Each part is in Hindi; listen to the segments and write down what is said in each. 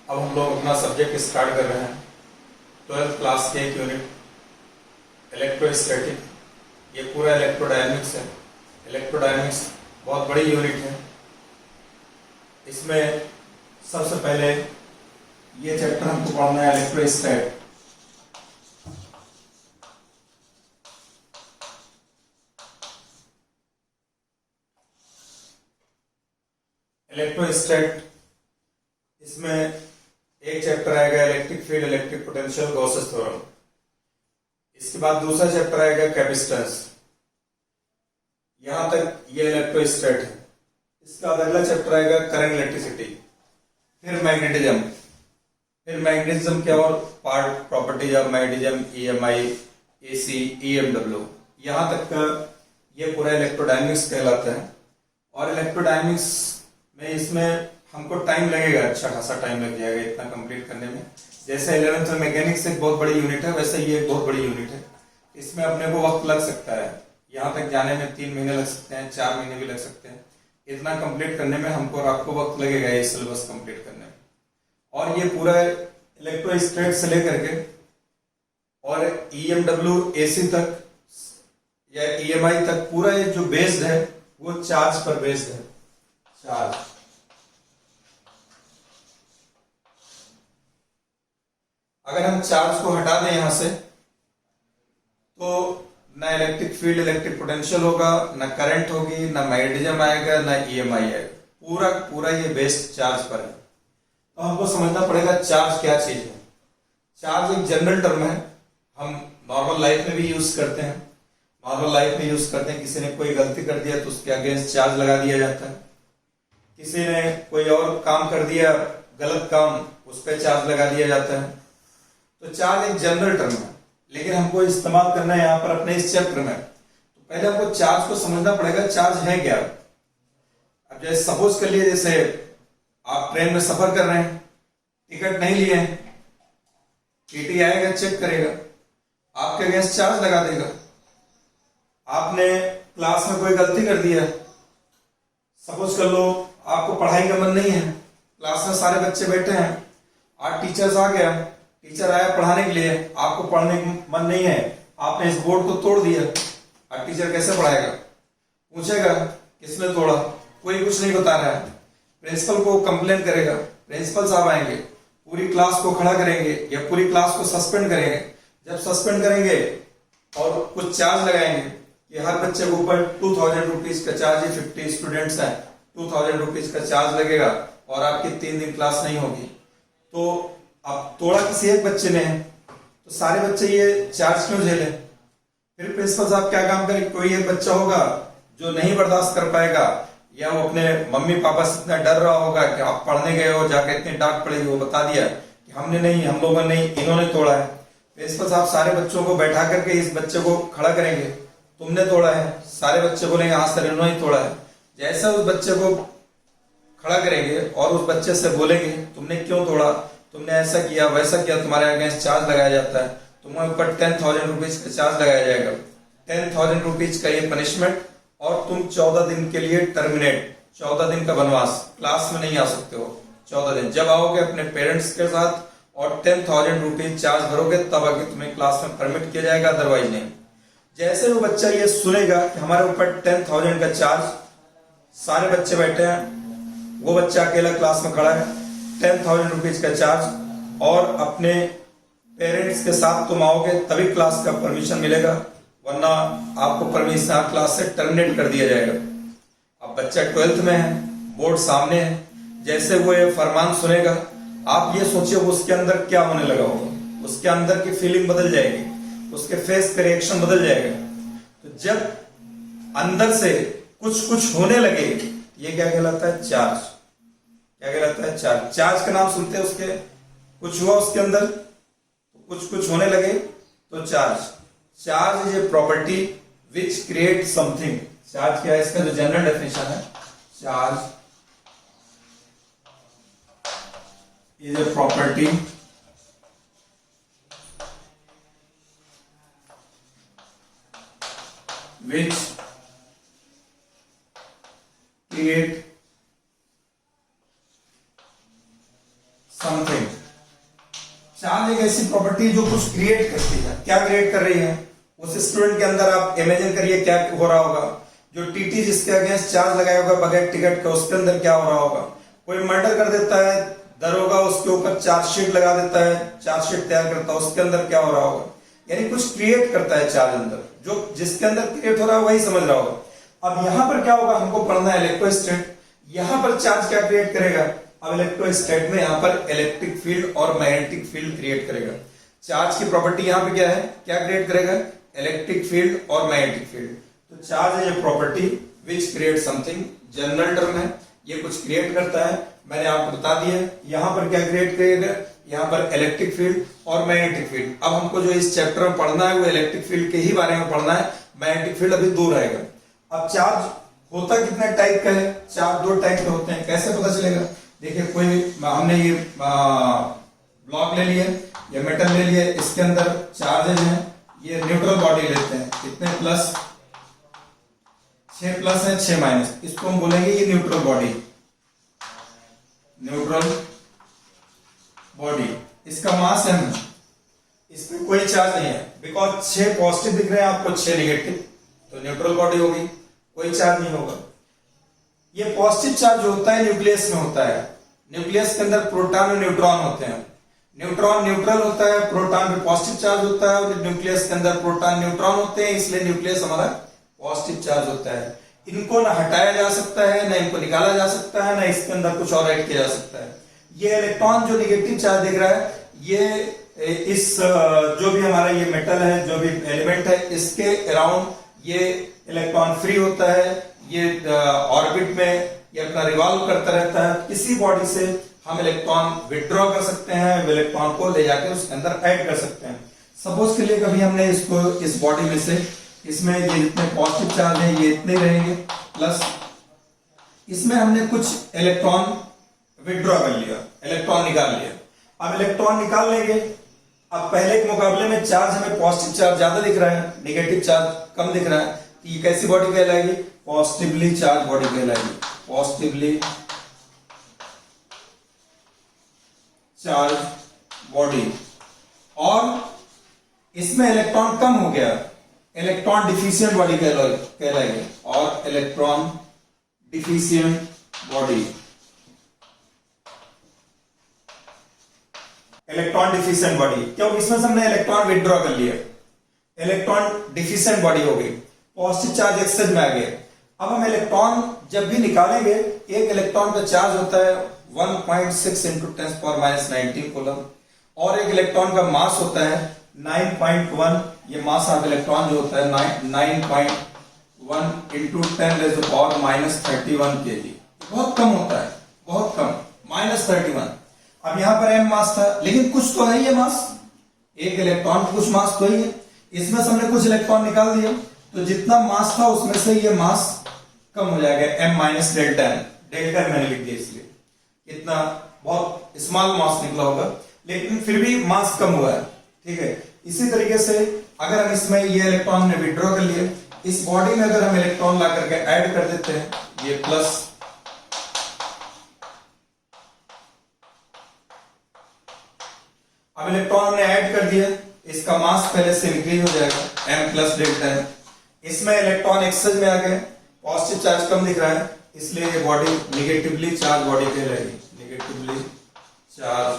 अब हम लोग अपना सब्जेक्ट स्टार्ट कर रहे हैं। 12th क्लास के एक यूनिट इलेक्ट्रोस्टैटिक, ये पूरा इलेक्ट्रोडायनेमिक्स है। इलेक्ट्रोडायनेमिक्स बहुत बड़ी यूनिट है। इसमें सबसे पहले ये चैप्टर हमको पढ़ना है इलेक्ट्रोस्टैट। इलेक्ट्रोस्टैट इसमें एक चैप्टर आएगा electric field, electric potential, Gauss's theorem. इसके बाद दूसरा चैप्टर आएगा कैपेसिटेंस। यहां तक ये इलेक्ट्रोस्टैट है। इसके बाद अगला चैप्टर आएगा करंट इलेक्ट्रिसिटी, फिर मैग्नेटिज्म, फिर मैग्नेटिज्म के और part properties of magnetism, EMI, AC, EMW. यहां तक का ये पूरा इलेक्ट्रोडायनेमिक्स कहलाता है। और इलेक्ट्रोडायनेमिक्स में इसमें हमको टाइम लगेगा, अच्छा खासा टाइम लग जाएगा इतना कंप्लीट करने में। जैसे 11th में मैकेनिक्स एक बहुत बड़ी यूनिट है, वैसे ये एक बहुत बड़ी यूनिट है। इसमें अपने को वक्त लग सकता है, यहाँ तक जाने में 3 महीने लग सकते हैं, 4 महीने भी लग सकते हैं। इतना कंप्लीट करने में हमको और आपको वक्त लगेगा ये सिलेबस कंप्लीट करने में। और ये पूरा इलेक्ट्रोस्टैट से लेकर के और ईएमडब्ल्यू, एसी तक या ईएमआई तक पूरा ये जो बेस्ड है वो चार्ज पर बेस्ड है। चार्ज, अगर हम चार्ज को हटा दें यहां से तो ना इलेक्ट्रिक फील्ड, इलेक्ट्रिक पोटेंशियल होगा, ना करंट होगी, ना मैग्नेटिज्म आएगा, ना ईएमआई आएगा। पूरा पूरा ये बेस्ड चार्ज पर है। तो हमको समझना पड़ेगा चार्ज क्या चीज है। चार्ज एक जनरल टर्म है, हम नॉर्मल लाइफ में भी यूज करते हैं। नॉर्मल लाइफ में यूज करते हैं, किसी ने कोई गलती कर दिया तो उसके अगेंस्ट चार्ज लगा दिया जाता है। किसी ने कोई और काम कर दिया, गलत काम, उस पर चार्ज लगा दिया जाता है। तो चार्ज एक जनरल टर्म है, लेकिन हमको इस्तेमाल करना है यहाँ पर अपने इस चैप्टर में। तो पहले हमको चार्ज को समझना पड़ेगा, चार्ज है क्या। अब जैसे सपोज कर लिए, जैसे आप ट्रेन में सफर कर रहे हैं, टिकट नहीं लिए हैं, टीटी आएगा, चेक करेगा, आपके अगेंस्ट चार्ज लगा देगा। आपने क्लास में कोई गलती कर दिया, सपोज कर लो आपको पढ़ाई का मन नहीं है, क्लास में सारे बच्चे बैठे हैं, आज टीचर्स आ गया, टीचर आया पढ़ाने के लिए, आपको पढ़ने का मन नहीं है, आपने इस बोर्ड को तोड़ दिया। अब टीचर कैसे पढ़ाएगा? पूछेगा किसने तोड़ा, कोई कुछ नहीं बता रहा है। प्रिंसिपल को कंप्लेन करेगा, प्रिंसिपल साहब आएंगे, पूरी क्लास को खड़ा करेंगे या पूरी क्लास को सस्पेंड करेंगे। जब सस्पेंड करेंगे और कुछ चार्ज लगाएंगे कि हर बच्चे के ऊपर 2000 रुपीज का चार्ज है, 50 स्टूडेंट्स हैं, 2000 रुपीज का चार्ज लगेगा और आपकी 3 दिन क्लास नहीं होगी। तो अब तोड़ा किसी एक बच्चे ने, तो सारे बच्चे ये चार्ज क्यों झेले? फिर प्रिंसिपल साहब क्या काम करें? कोई एक बच्चा होगा जो नहीं बर्दाश्त कर पाएगा, या वो अपने मम्मी पापा से इतना डर रहा होगा कि आप पढ़ने गए हो, जाकर इतनी डांट पड़ेगी, वो बता दिया कि हमने नहीं, हम लोगों ने नहीं, इन्होंने तोड़ा है। प्रिंसिपल साहब सारे बच्चों को बैठा करके इस बच्चे को खड़ा करेंगे, तुमने तोड़ा है। सारे बच्चे बोलेंगे हाँ सर, इन्होंने ही तोड़ा है। जैसे उस बच्चे को खड़ा करेंगे और उस बच्चे से बोलेंगे तुमने क्यों तोड़ा, तुमने ऐसा किया वैसा किया, तुम्हारे अगेंस्ट चार्ज लगाया जाता है, तुम्हारे ऊपर 10,000 रुपीज का चार्ज लगाया जाएगा। 10,000 रुपीज का ये पनिशमेंट, और तुम 14 दिन के लिए टर्मिनेट, 14 दिन का वनवास, क्लास में नहीं आ सकते हो 14 दिन। जब आओगे अपने पेरेंट्स के साथ और 10,000 रुपीज चार्ज भरोगे तब आगे तुम्हें क्लास में परमिट किया जाएगा, अदरवाइज नहीं। जैसे वो बच्चा ये सुनेगा कि हमारे ऊपर 10,000 का चार्ज, सारे बच्चे बैठे हैं, वो बच्चा अकेला क्लास में खड़ा है, 10,000 रुपीज का चार्ज, और अपने पेरेंट्स के साथ तुम आओगे तभी क्लास का परमिशन मिलेगा, वरना आपको परमिशन क्लास से टर्मिनेट कर दिया जाएगा। अब बच्चा 12th में है, बोर्ड सामने है, जैसे वो ये फरमान सुनेगा, आप ये सोचिए उसके अंदर क्या होने लगा होगा। उसके अंदर की फीलिंग बदल जाएगी, उसके फेस का रिएक्शन बदल जाएगा। तो जब अंदर से कुछ कुछ होने लगे, ये क्या कहलाता है? चार्ज। क्या कहलाता है? चार्ज। चार्ज का नाम सुनते हैं, उसके कुछ हुआ उसके अंदर, तो कुछ कुछ होने लगे तो charge. Charge is a property which create something. Charge क्या है? इसका जो जनरल डेफिनेशन है, charge is a property which create something. Charge एक ऐसी प्रॉपर्टी जो कुछ क्रिएट करती है। क्या क्रिएट कर रही है? उस स्टूडेंट के अंदर आप इमेजिन करिए क्या हो रहा होगा। जो टीटी जिसके अगेंस्ट चार्ज लगाया होगा बगैर टिकट का, उसके अंदर क्या हो रहा होगा? कोई मर्डर कर देता है, दरोगा उसके ऊपर चार्जशीट लगा देता है, चार्जशीट तैयार करता है, उसके अंदर क्या हो रहा होगा? यानी कुछ क्रिएट करता है चार्ज अंदर, जो जिसके अंदर क्रिएट हो रहा है वही समझ रहा होगा। अब यहां पर क्या होगा, हमको पढ़ना है इलेक्ट्रोस्टैट। यहां पर चार्ज क्या क्रिएट करेगा? अब इलेक्ट्रोस्टैट में यहां पर इलेक्ट्रिक फील्ड और मैग्नेटिक फील्ड क्रिएट करेगा। चार्ज की प्रॉपर्टी यहां पे क्या है, क्या क्रिएट करेगा? इलेक्ट्रिक फील्ड और मैग्नेटिक फील्ड। तो चार्ज है ये property which create something, general term है, ये कुछ क्रिएट करता है। मैंने आपको बता दिया यहां पर क्या क्रिएट करेगा, यहां पर इलेक्ट्रिक फील्ड और मैग्नेटिक फील्ड। अब हमको जो इस चैप्टर में पढ़ना है वो इलेक्ट्रिक फील्ड के ही बारे में पढ़ना है, मैग्नेटिक फील्ड अभी दूर रहेगा। अब चार्ज होता कितने टाइप का है? चार्ज दो टाइप के होते हैं। कैसे पता चलेगा? देखिए कोई हमने ये ब्लॉक ले लिया या मेटल ले लिया, इसके अंदर चार्जेज हैं, ये न्यूट्रल बॉडी लेते हैं, कितने प्लस, 6 प्लस है 6 माइनस, इसको हम बोलेंगे ये न्यूट्रल बॉडी, न्यूट्रल बॉडी। इसका मास m, इसमें कोई चार्ज नहीं है बिकॉज 6 पॉजिटिव दिख रहे हैं आपको, 6 नेगेटिव, तो न्यूट्रल बॉडी होगी, कोई चार्ज नहीं होगा। ये पॉजिटिव चार्ज जो होता है न्यूक्लियस में होता है। न्यूक्लियस के अंदर प्रोटॉन और न्यूट्रॉन होते हैं। न्यूट्रॉन न्यूट्रल होता है, प्रोटॉन पे पॉजिटिव चार्ज होता है, और न्यूक्लियस के अंदर प्रोटॉन न्यूट्रॉन होते हैं, इसलिए न्यूक्लियस हमारा पॉजिटिव चार्ज होता है। इनको ना हटाया जा सकता है, ना इनको निकाला जा सकता है, ना इसके अंदर कुछ और ऐड किया जा सकता है। ये इलेक्ट्रॉन जो निगेटिव चार्ज दिख रहा है, ये इस जो भी हमारा ये मेटल है, जो भी एलिमेंट है, इसके अराउंड ये इलेक्ट्रॉन फ्री होता है, ये ऑर्बिट में ये अपना रिवॉल्व करता रहता है। किसी बॉडी से हम इलेक्ट्रॉन विड्रॉ कर सकते हैं, इलेक्ट्रॉन को ले जाकर उसके अंदर ऐड कर सकते हैं। सपोज के लिए कभी हमने इसको इस बॉडी में से, इसमें ये जितने पॉजिटिव चार्ज है ये इतने रहेंगे, प्लस इसमें हमने कुछ इलेक्ट्रॉन विड्रॉ कर लिया, इलेक्ट्रॉन निकाल लिया। अब इलेक्ट्रॉन निकाल लेंगे, अब पहले के मुकाबले में चार्ज हमें पॉजिटिव चार्ज ज्यादा दिख रहा है, नेगेटिव चार्ज कम दिख रहा है, तो ये कैसी बॉडी कहलाएगी? पॉजिटिवली चार्ज बॉडी कहलाएगी, पॉजिटिवली चार्ज बॉडी। और इसमें इलेक्ट्रॉन कम हो गया, इलेक्ट्रॉन डिफिशिएंट बॉडी कहलाएगी, और electron deficient body, electron deficient body, क्योंकि इसमें से हमने इलेक्ट्रॉन विड्रॉ कर लिया, इलेक्ट्रॉन डिफिशिएंट बॉडी हो गई, पॉजिटिव चार्ज एक्सेस में आ गया। अब हम इलेक्ट्रॉन जब भी निकालेंगे, एक इलेक्ट्रॉन का चार्ज होता है 1.6 इंटू 10⁻⁻19 कूलम, और एक इलेक्ट्रॉन का मास होता है 9.1, ये मास ऑफ इलेक्ट्रॉन जो होता है 9.1 इंटू 10⁻31 kg, बहुत कम होता है, बहुत कम, -31। अब यहां पर m मास था, लेकिन कुछ तो है ये मास, एक इलेक्ट्रॉन कुछ मास तो ही है, इसमें से हमने कुछ इलेक्ट्रॉन निकाल दिया, तो जितना मास था उसमें से ये मास कम हो जाएगा, m minus delta m, delta मैंने लिख दिया इसलिए, कितना बहुत स्मॉल मास निकला होगा, लेकिन फिर भी मास कम हुआ है, ठीक है। इसी तरीके से अगर हम इसमें ये इलेक्ट्रॉन ने विड्रॉ कर लिए, इस बॉडी में अगर हम इलेक्ट्रॉन ला करके ऐड कर देते हैं, ये प्लस, अब इलेक्ट्रॉन हमने ऐड कर दिया, इसका मास पहले से इंक्रीज हो जाएगा, m प्लस डेल्टा m। इसमें इलेक्ट्रॉन एक्सेस में आ गए, पॉजिटिव चार्ज कम दिख रहा है, इसलिए ये बॉडी निगेटिवली चार्ज बॉडी कहलाएगी, निगेटिवली चार्ज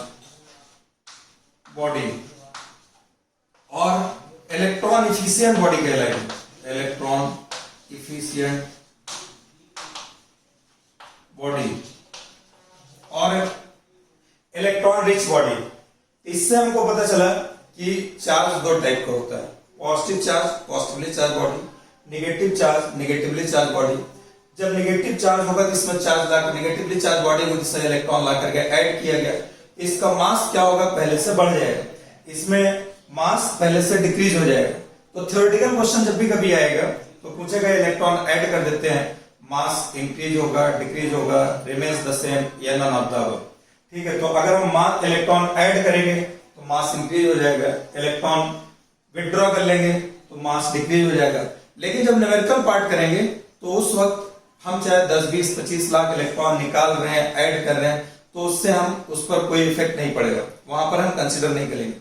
बॉडी। और इलेक्ट्रॉन इफिशिएंट बॉडी कहलाएगी, इलेक्ट्रॉन इफिशिएंट बॉडी। और इलेक्ट्रॉन रिच बॉडी। इससे हमको पता चला कि चार्ज दो टाइप का होता है, positive charge positively charge body, negative charge negatively charge body. जब नेगेटिव चार्ज होगा तो इसमें चार्ज लाकर नेगेटिवली चार्ज बॉडी में जिससे इलेक्ट्रॉन ला करके ऐड किया गया, इसका मास क्या होगा, पहले से बढ़ जाएगा, इसमें मास पहले से डिक्रीज हो जाएगा। तो थ्योरेटिकल क्वेश्चन जब भी कभी आएगा तो पूछेगा इलेक्ट्रॉन ऐड कर देते हैं, मास इंक्रीज होगा, डिक्रीज होगा, रिमेन्स द सेम या नन ऑफ द अबव, ठीक है। तो अगर हम मास इलेक्ट्रॉन ऐड करेंगे तो मास इंक्रीज हो जाएगा, इलेक्ट्रॉन विड्रॉ कर लेंगे तो मास डिक्रीज हो जाएगा। लेकिन जब न्यूमेरिकल पार्ट करेंगे तो उस वक्त हम चाहे 10, 20, 25 लाख इलेक्ट्रॉन निकाल रहे हैं, ऐड कर रहे हैं, तो उससे हम उस पर कोई इफेक्ट नहीं पड़ेगा, वहां पर हम कंसिडर नहीं करेंगे।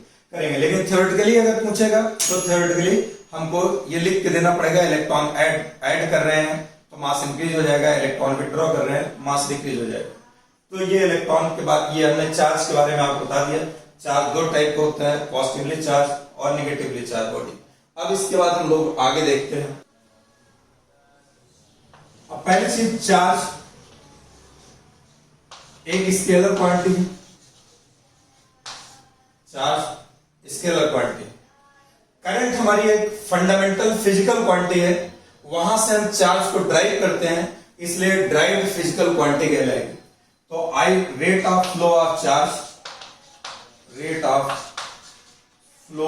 लेकिन थ्योरेटिकली अगर पूछेगा तो थ्योरेटिकली हमको ये लिख के देना पड़ेगा, इलेक्ट्रॉन ऐड कर रहे हैं तो मास इंक्रीज हो जाएगा, इलेक्ट्रॉन विड्रॉ कर रहे हैं मास डिक्रीज हो जाएगा। तो ये इलेक्ट्रॉन के बाद ये हमने चार्ज के बारे में आपको बता दिया। चार्ज दो टाइप का होता है, पॉजिटिवली चार्ज और निगेटिवली चार्ज बॉडी। अब इसके बाद हम लोग आगे देखते हैं। अब पहली चीज, चार्ज एक scalar quantity, charge scalar quantity. Current हमारी एक फंडामेंटल फिजिकल क्वांटिटी है, वहां से हम चार्ज को ड्राइव करते हैं, इसलिए ड्राइव फिजिकल क्वांटिटी कहलाएगी। तो I rate of flow of charge, rate of flow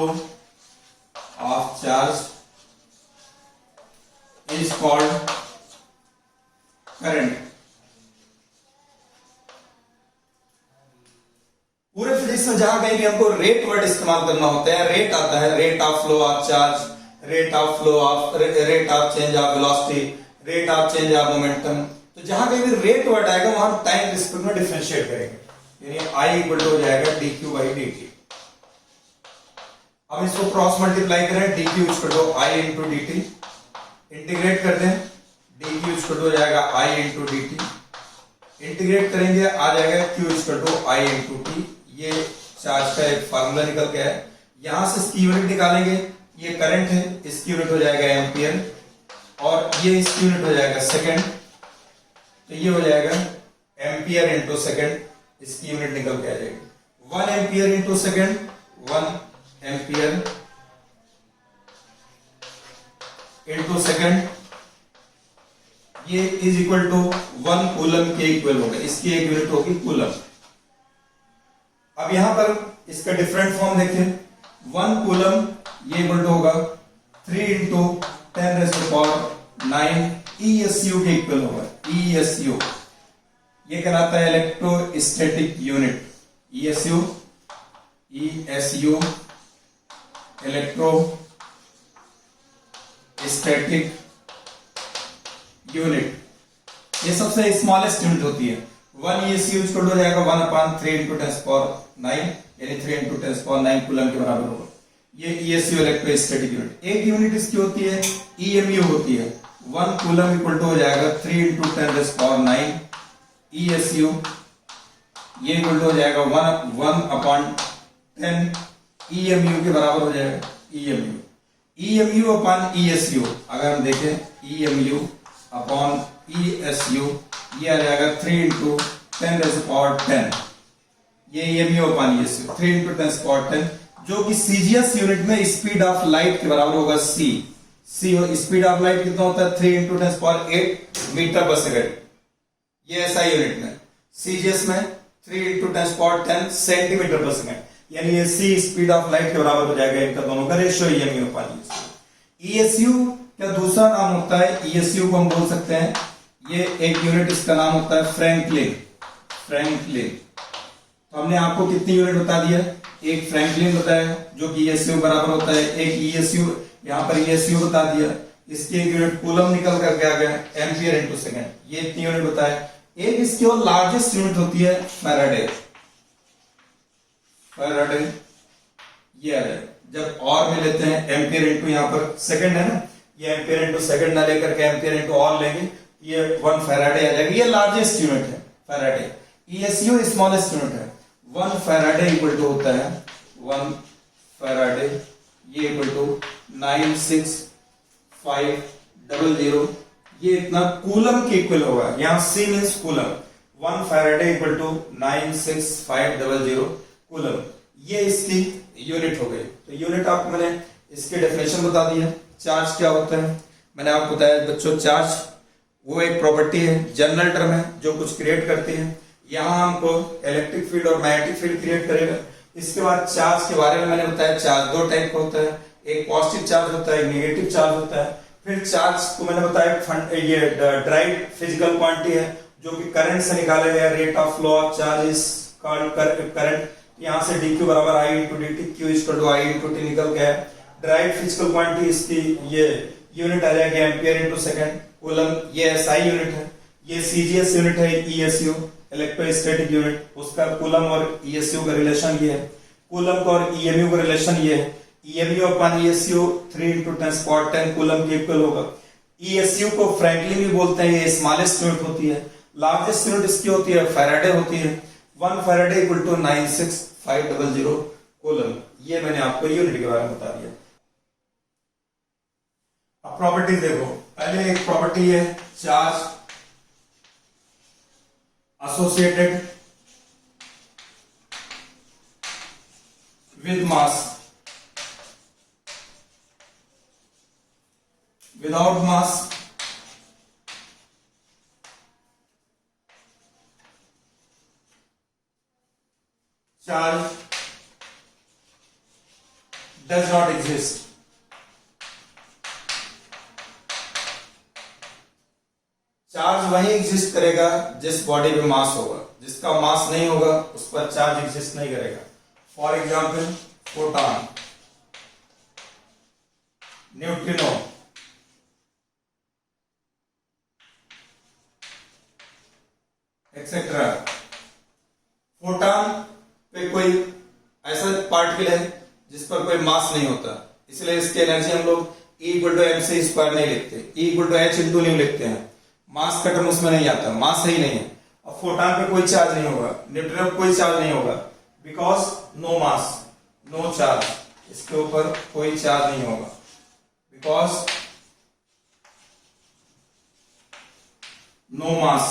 of charge is called current. पूरे फिजिक्स में जहां कहीं भी हमको रेट वर्ड इस्तेमाल करना होता है, रेट आता है, rate of flow of charge, rate of flow of, rate of change of velocity, rate of change of momentum. तो जहां कहीं भी रेट वर्ड आएगा वहां टाइम रिस्पेक्ट में डिफरेंशिएट करेंगे, यानी आई इक्वल टू हो जाएगा dq बाई dt। अब इसको क्रॉस मल्टीप्लाई करें, dq equal to I into dt, integrate कर दें, dq इक्वल टू हो जाएगा आई इंटू dt, इंटीग्रेट करेंगे आ जाएगा q equal to I into t. ये चार्ज का एक फार्मूला निकल गया है। यहां से इसकी यूनिट निकालेंगे, ये करंट है, इसकी यूनिट हो जाएगा एम्पियर, और ये इसकी यूनिट हो जाएगा सेकंड, तो ये हो जाएगा एम्पियर इंटू सेकंड, इसकी यूनिट निकल के आ जाएगी 1 ampere into second, 1 ampere into second, ये इज इक्वल टू 1 कूलम के इक्वल होगा, इसकी एक यूनिट होगी कूलम। अब यहां पर इसका डिफरेंट फॉर्म देखें, 1 कूलम ये इक्वल टू होगा 3 इंटू 10⁹ ESU के इक्वल होगा, ESU ये कहलाता है electrostatic unit, ESU electro static unit, ये सबसे स्मॉलेस्ट यूनिट होती है। 1 ESU इक्वल हो जाएगा 1/3 इंटू 10⁹9, यानी 3 इंटू 10⁹9 कूलम के बराबर होगा। ये ESU इलेक्ट्रोस्टैटिक यूनिट। एक यूनिट इसकी होती है EMU होती है, 1 कूलम इक्वल टू हो जाएगा 3 इंटू 10⁹9 ESU, ये इक्वल टू हो जाएगा 1/10 EMU के बराबर हो जाएगा। EMU अपॉन ESU, अगर हम देखें EMU अपॉन ESU, ये आ जाएगा 3 इंटू 10⁻10, ये EMU अपॉन ESU 3 इंटू 10⁻10, जो कि CGS यूनिट में स्पीड ऑफ लाइट के बराबर होगा C स्पीड ऑफ लाइट कितना होता है 3 इंटू 10⁸ मीटर पर सेकंड, ये SI यूनिट में। CGS में 3 इंटू 10⁻10 सेंटीमीटर पर सेकंड, यानी ये C स्पीड ऑफ लाइट के बराबर हो जाएगा, इनका दोनों का रेशियो EMU अपॉन ESU। का दूसरा नाम होता है, ESU को हम बोल सकते हैं, ये एक यूनिट इसका नाम होता है फ्रैंकलिन। तो हमने आपको कितनी यूनिट बता दिया, एक फ्रैंकलिन बताया जो कि ESU बराबर होता है, एक ESU यहां पर ESU बता दिया, इसकी एक यूनिट कूलम निकल करके आ गया एम्पियर इंटू सेकंड, ये इतनी यूनिट बताया। एक इसकी और लार्जेस्ट यूनिट होती है फैराडे, ये आ जाए जब और में लेते हैं एम्पियर इंटू, यहां पर सेकंड है ना, ये एम्पियर इंटू सेकंड ना लेकर के एम्पियर इंटू और लेंगे, ये 1 फैराडे आ जाएगा, ये लार्जेस्ट यूनिट है फैराडे। ESU स्मॉलेस्ट यूनिट है, 1 फैराडे इक्वल टू होता है 1 फैराडे, ये इक्वल टू 96500, ये इतना कूलम के इक्वल होगा, यहां C means coulomb, 1 faraday equal to 96500 coulomb, ये इसकी यूनिट हो गई। तो यूनिट आपको मैंने इसके डेफिनेशन बता दी है। चार्ज क्या होता है मैंने आपको बताया बच्चों, चार्ज वो एक प्रॉपर्टी है, जनरल टर्म है जो कुछ क्रिएट करती है। यहां हमको इलेक्ट्रिक फील्ड और मैग्नेटिक फील्ड क्रिएट करेगा। इसके बाद चार्ज के बारे में मैंने बताया, चार्ज दो टाइप का होता है, एक पॉजिटिव चार्ज होता है, एक नेगेटिव चार्ज होता है। फिर चार्ज को मैंने बताया ये ड्राइव फिजिकल क्वांटिटी है जो कि करंट से निकाला गया, rate of flow of charge is called current. यहां से dq बराबर I into dt, q equal to I into t निकल गया। ड्राइव फिजिकल क्वांटिटी इसकी ये यूनिट आ जाएगी एम्पियर इंटू सेकंड, कूलम ये SI यूनिट है, ये CGS यूनिट है ESU, इलेक्ट्रोस्टैटिक यूनिट, उसका कूलम और ईएसयू का रिलेशन ये है, कूलम का और ईएमयू का रिलेशन ये है, ईएमयू अपॉन ईएसयू 3 × 10⁻10 कूलम के इक्वल होगा। ईएसयू को फ्रैंकलिन भी बोलते हैं, ये स्मॉलेस्ट यूनिट होती है, लार्जेस्ट यूनिट इसकी होती है फैराडे होती है, 1 फैराडे इक्वल टू 96500 कूलम। ये मैंने आपको यूनिट के बारे में बता दिया। अब प्रॉपर्टीज देखो, पहले एक प्रॉपर्टी है charge associated with mass, without mass charge does not exist. Charge वही एग्जिस्ट करेगा जिस बॉडी पे मास होगा, जिसका मास नहीं होगा उस पर चार्ज एग्जिस्ट नहीं करेगा। For example photon, neutrino, etcetera. Photon पे कोई ऐसा पार्टिकल है जिस पर कोई मास नहीं होता, इसलिए इसकी एनर्जी हम लोग E = mc² नहीं लिखते, E = h × न्यू लिखते हैं। मास का टर्म उसमें नहीं आता, मास ही नहीं है। अब फोटॉन पे कोई चार्ज नहीं होगा, न्यूट्रिनो पे कोई चार्ज नहीं होगा, because no mass no charge, इसके ऊपर कोई चार्ज नहीं होगा, बिकॉज नो मास।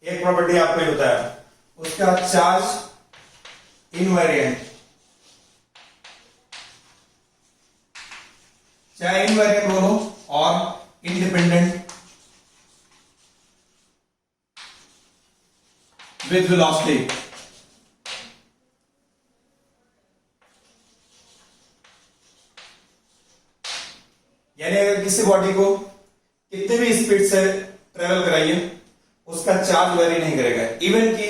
एक प्रॉपर्टी आपको ये बताया, उसका चार्ज इनवेरिएंट, चाहे इनवेरिएंट बोलो और इंडिपेंडेंट विद वेलोसिटी। यानी अगर किसी बॉडी को कितने भी स्पीड से ट्रेवल कराइए उसका चार्ज वेरी नहीं करेगा, इवन कि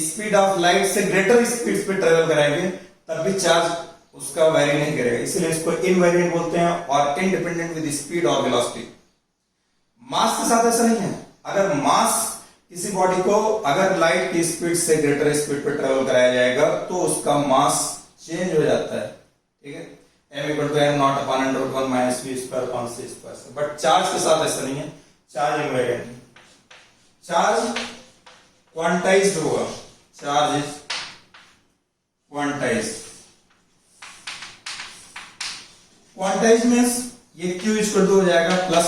स्पीड ऑफ लाइट से ग्रेटर स्पीड पे ट्रेवल कराएंगे तब भी चार्ज उसका वेरी नहीं करेगा, इसलिए इसको इनवेरिएंट बोलते हैं, और इंडिपेंडेंट विद स्पीड और वेलोसिटी। मास के साथ ऐसा नहीं है, अगर मास किसी बॉडी को अगर लाइट की स्पीड से ग्रेटर स्पीड पे ट्रेवल कराया जाएगा तो उसका मास चेंज हो जाता है, ठीक है, m = m0/√1 - v²/c²। But charge के साथ ऐसा नहीं है, चार्ज इनवेरिएंट, चार्ज क्वांटाइज्ड होगा, charge is quantized. Quantize means ये Q = हो जाएगा ±n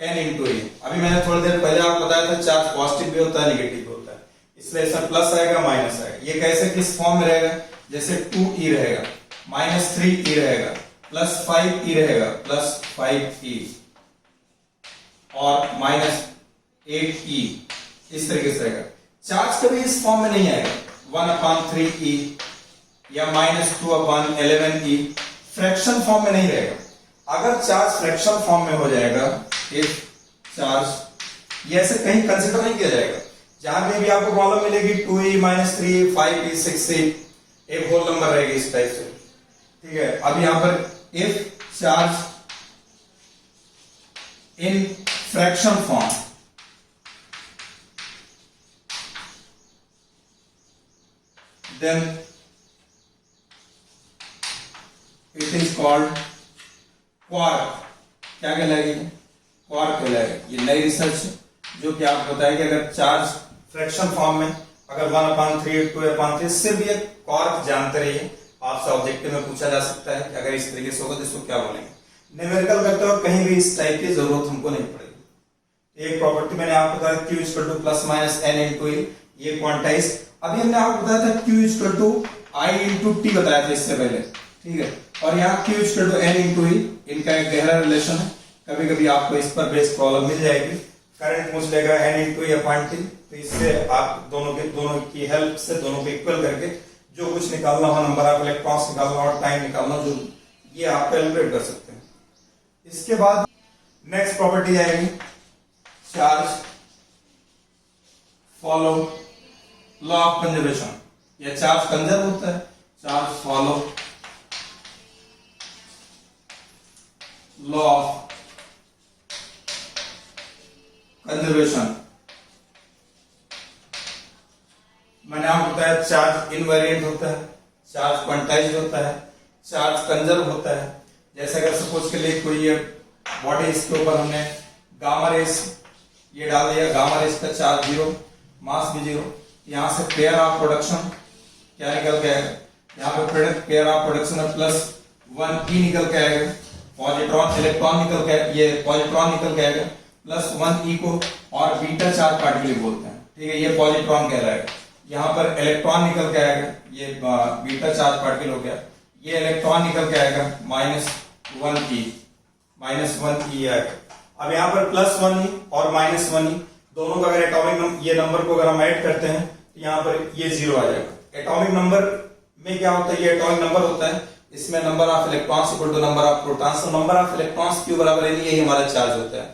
× a। अभी मैंने थोड़ी देर पहले आपको बताया था चार्ज पॉजिटिव भी होता है नेगेटिव भी होता है, इसलिए इसमें प्लस आएगा माइनस आएगा। ये कैसे किस फॉर्म में रहेगा, जैसे 2e रहेगा, -3e रहेगा, +5e रहेगा, +5e और -8e, इस तरीके से रहेगा। चार्ज कभी इस फॉर्म में नहीं आएगा, 1/3e या -2/11e, फ्रैक्शन फॉर्म में नहीं रहेगा। अगर चार्ज फ्रैक्शन फॉर्म में हो जाएगा, इफ चार्ज, ये ऐसे कहीं कंसिडर नहीं किया जाएगा। जहां पे भी आपको प्रॉब्लम मिलेगी 2e, -3e, 5e, 6e, एक होल नंबर रहेगी इस टाइप से, ठीक है। अब यहां पर if charge in fraction form, then it is called quark। क्या कहलाएगी, क्वार्क कहलाएगी। ये नई रिसर्च जो कि आपको बताएगी, अगर चार्ज फ्रैक्शन फॉर्म में अगर 1/3, 2/3, सिर्फ ये क्वार्क जानते रहिए, आपसे ऑब्जेक्टिव में पूछा जा सकता है कि अगर इस तरीके से होगा तो इसको क्या बोलेंगे। न्यूमेरिकल करते हो कहीं भी इस टाइप की जरूरत हमको नहीं पड़ेगी। एक प्रॉपर्टी मैंने आपको बताया Q = ±n × a, ये क्वांटाइज। अभी हमने आपको बताया था Q = I × t बताया था इससे पहले, ठीक है, और यहाँ Q = n × e, इनका एक गहरा रिलेशन है। कभी कभी आपको इस पर बेस्ड प्रॉब्लम मिल जाएगी, करंट पूछ लेगा n × e/t, तो इससे आप दोनों की हेल्प से दोनों को इक्वल करके जो कुछ निकालना हो, नंबर ऑफ इलेक्ट्रॉन्स निकालना हो, टाइम निकालना, जो ये आप कैलकुलेट कर सकते हैं। इसके बाद नेक्स्ट प्रॉपर्टी आएगी charge follow law of conservation. या चार्ज कंजर्व होता है, charge follow law of conservation. मैंने आपको बताया चार्ज इनवेरिएंट होता है, चार्ज क्वांटाइज्ड होता है, चार्ज कंजर्व होता है। जैसे अगर सपोज के लिए कोई ये बॉडी, इसके ऊपर हमने गामा रेस ये डाल दिया, गामा रेस का चार्ज जीरो, मास भी जीरो, यहां से पेयर ऑफ प्रोडक्शन क्या निकल के आएगा, यहाँ पे प्रोडक्ट पेयर ऑफ प्रोडक्शन है प्लस 1 ई निकल के आएगा, पॉजिट्रॉन इलेक्ट्रॉन निकल के, ये पॉजिट्रॉन निकल के आएगा प्लस 1 ई को और बीटा चार्ज पार्टिकल बोलते हैं, ठीक है, ये पॉजिट्रॉन कहलाएगा। यहाँ पर इलेक्ट्रॉन निकल के आएगा, ये बीटा चार्ज पार्टिकल हो गया, ये इलेक्ट्रॉन निकल के आएगा -1 ई आएगा। अब यहाँ पर +1 ई और -1 ई दोनों का अगर एटॉमिक ये नंबर को अगर हम ऐड करते हैं तो यहाँ पर ये 0 आ जाएगा। एटॉमिक नंबर में क्या होता है, ये एटॉमिक नंबर होता है, इसमें number of electrons equal to number of protons, तो नंबर ऑफ इलेक्ट्रॉन्स क्यू बराबर है, यही हमारा चार्ज होता है।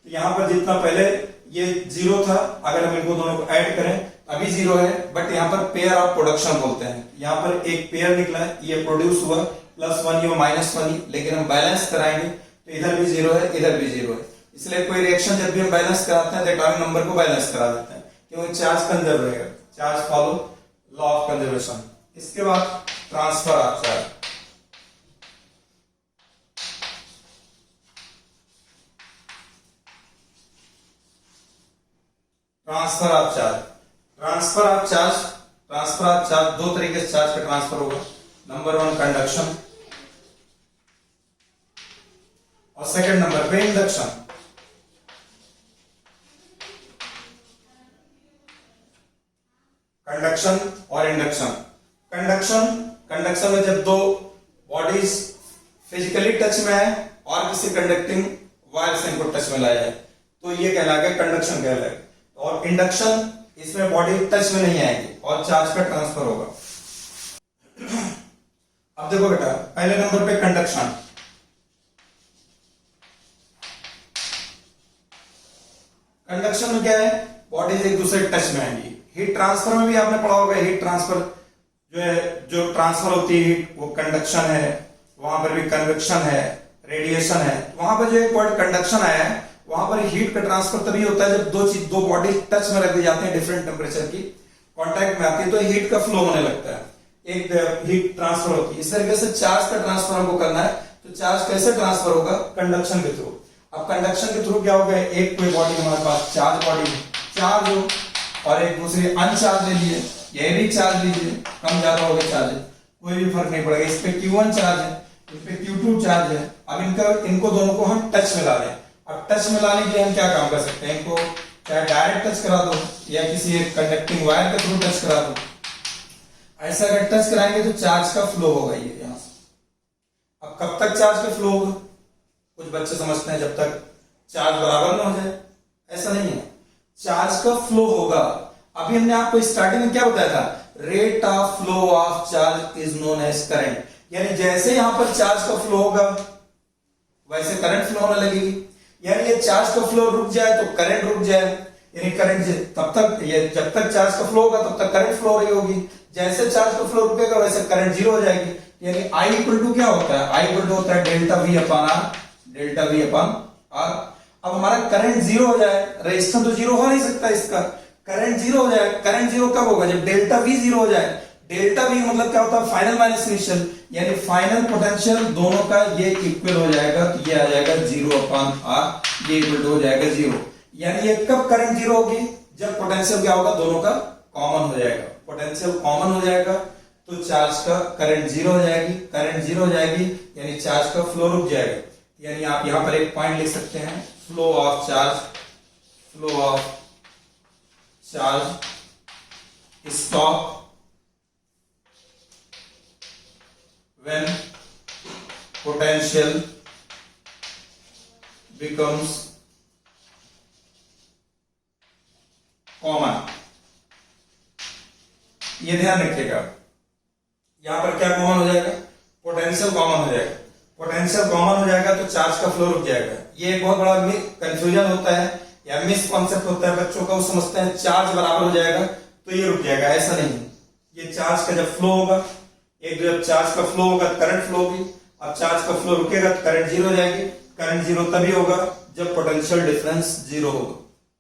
तो यहाँ पर जितना पहले ये 0 था, अगर हम इनको दोनों को ऐड करें अभी 0 है, बट यहाँ पर पेयर ऑफ प्रोडक्शन बोलते हैं, यहाँ पर एक पेयर निकला है, ये प्रोड्यूस हुआ +1 ई और -1 ई, लेकिन हम बैलेंस कराएंगे तो इधर भी 0 है, इधर भी 0 है, इसलिए कोई रिएक्शन जब भी हम बैलेंस कराते हैं तो एटॉमिक नंबर को बैलेंस करा देते हैं, क्योंकि चार्ज कंजर्व रहेगा, charge follow law of conservation. इसके बाद transfer of charge. Transfer of charge, transfer of charge, transfer of charge दो तरीके से चार्ज का ट्रांसफर होगा। नंबर 1 कंडक्शन और सेकंड नंबर पे इंडक्शन। कंडक्शन और इंडक्शन। कंडक्शन में जब दो बॉडीज फिजिकली टच में है और किसी कंडक्टिंग वायर से इनको टच में लाया जाए तो ये कहलाएगा कंडक्शन कहलाएगा, और इंडक्शन इसमें बॉडी टच में नहीं आएगी और चार्ज का ट्रांसफर होगा। अब देखो बेटा, पहले नंबर पे कंडक्शन। कंडक्शन में क्या है, बॉडीज एक दूसरे टच में आएंगी। हीट ट्रांसफर में भी आपने पढ़ा होगा, हीट ट्रांसफर जो है, जो ट्रांसफर होती है हीट, वो कंडक्शन है, वहां पर भी कन्वेक्शन है, रेडिएशन है। वहां पर जो एक वर्ड कंडक्शन आया है, वहां पर हीट का ट्रांसफर तभी होता है जब दो बॉडी टच में रख दी जाते हैं, डिफरेंट टेम्परेचर की कांटेक्ट में आती है, तो हीट का फ्लो होने लगता है, एक हीट ट्रांसफर होती है। इस तरीके से चार्ज का ट्रांसफर हमको करना है, तो चार्ज कैसे ट्रांसफर होगा, कंडक्शन के थ्रू। अब कंडक्शन के थ्रू क्या होगा, एक कोई बॉडी हमारे पास चार्ज बॉडी चार्ज हो और एक दूसरे अनचार्ज ले लिए, ये भी चार्ज लीजिए, कम ज्यादा हो गया चार्ज, कोई भी फर्क नहीं पड़ेगा। इस पे Q1 चार्ज है, इस पे Q2 चार्ज है। अब इनको दोनों को हम टच में ला दें। अब टच में लाने के लिए हम क्या काम कर सकते हैं, इनको चाहे डायरेक्ट टच करा दो या किसी एक कंडक्टिंग वायर के थ्रू टच करा दो। ऐसा अगर टच कराएंगे तो चार्ज का फ्लो होगा ये यहां से। अब कब तक चार्ज का फ्लो होगा, कुछ बच्चे समझते हैं जब तक चार्ज बराबर ना हो जाए, ऐसा नहीं है, चार्ज का फ्लो होगा। अभी हमने आपको स्टार्टिंग में क्या बताया था, rate of flow of charge is known as current, यानी जैसे यहां पर चार्ज का फ्लो होगा वैसे करंट फ्लो होने लगेगी, यानी ये चार्ज का फ्लो रुक जाए तो करंट रुक जाए, यानी करंट तब तक, ये जब तक चार्ज का फ्लो होगा तब तक करंट फ्लो हो रही होगी, जैसे चार्ज का फ्लो रुकेगा वैसे करंट जीरो हो जाएगी। यानी I इक्वल टू क्या होता है, I इक्वल टू होता है delta V upon R, delta V upon R. अब हमारा करंट जीरो हो जाए, रेजिस्टेंस तो जीरो हो नहीं सकता इसका, करंट जीरो हो जाए। करंट जीरो कब होगा, जब डेल्टा V जीरो हो जाए। डेल्टा V मतलब क्या होता है, फाइनल माइनस इनिशियल, यानी फाइनल पोटेंशियल दोनों का ये इक्वल हो जाएगा, तो ये आ जाएगा जीरो अपॉन आर, ये इक्वल हो जाएगा जीरो। यानी ये कब करंट जीरो होगी, जब पोटेंशियल क्या होगा, दोनों का कॉमन हो जाएगा। पोटेंशियल कॉमन हो जाएगा तो चार्ज का करंट जीरो हो जाएगी, करंट जीरो हो जाएगी यानी चार्ज का फ्लो रुक जाएगा। यानी आप यहां पर एक पॉइंट लिख सकते हैं, flow of charge, flow of charge stop when potential becomes common। ये ध्यान रखिएगा, यहां पर क्या कॉमन हो जाएगा, पोटेंशियल कॉमन हो जाएगा। पोटेंशियल कॉमन हो जाएगा तो चार्ज का फ्लो रुक जाएगा। ये एक बहुत बड़ा कंफ्यूजन होता है या मिस कॉन्सेप्ट होता है बच्चों का, वो समझते हैं चार्ज बराबर हो जाएगा तो ये रुक जाएगा, ऐसा नहीं। ये चार्ज का जब फ्लो होगा, एक जब चार्ज का फ्लो होगा तो करंट फ्लो होगी, अब चार्ज का फ्लो रुकेगा तो करंट जीरो हो जाएगी। करंट जीरो तभी होगा जब पोटेंशियल डिफरेंस जीरो होगा।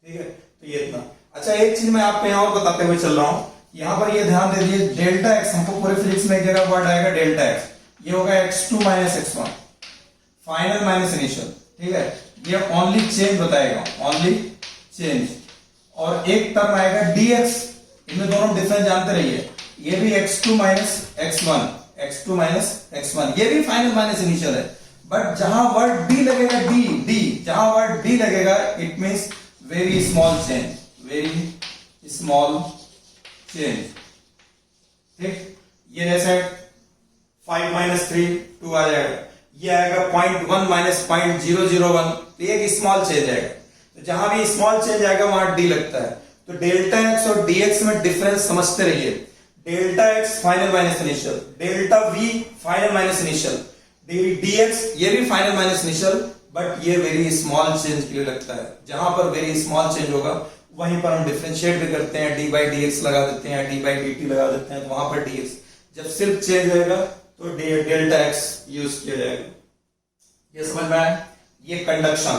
ठीक है, तो ये इतना। अच्छा, एक चीज मैं आपको यहाँ और बताते हुए चल रहा हूँ, यहाँ पर ये ध्यान दे दिए, डेल्टा एक्स, हमको पूरे फिजिक्स में एक जगह वर्ड आएगा डेल्टा एक्स, ये होगा x2 minus x1, final minus initial, ठीक है, ये ओनली चेंज बताएगा, ओनली चेंज। और एक टर्म आएगा dx, इनमें दोनों डिफरेंस जानते रहिए, ये भी x2 minus x1, x2 minus x1, ये भी फाइनल माइनस इनिशियल है, बट जहां वर्ड d लगेगा, d जहां वर्ड d लगेगा, it means very change change, very change change, ठीक। ये जैसे 5 माइनस 3 2 आ जाएगा, ये आएगा 0.1 माइनस 0.001, तो एक स्मॉल चेंज आएगा, तो जहां भी स्मॉल चेंज आएगा वहां डी लगता है। तो डेल्टा एक्स और डीएक्स में डिफरेंस समझते रहिए, delta x final minus initial, delta v final minus initial, dx ये भी final minus initial, but very वेरी स्मॉल चेंज के लिए लगता है, जहां पर वेरी स्मॉल चेंज होगा वहीं पर हम डिफरेंशिएट भी करते हैं, डी बाई डी एक्स लगा देते हैं, डी बाई डी टी लगा देते हैं, तो वहां पर डीएक्स जब सिर्फ चेंज होगा तो डेल्टा एक्स यूज किया जाएगा। ये समझ में आया। ये कंडक्शन,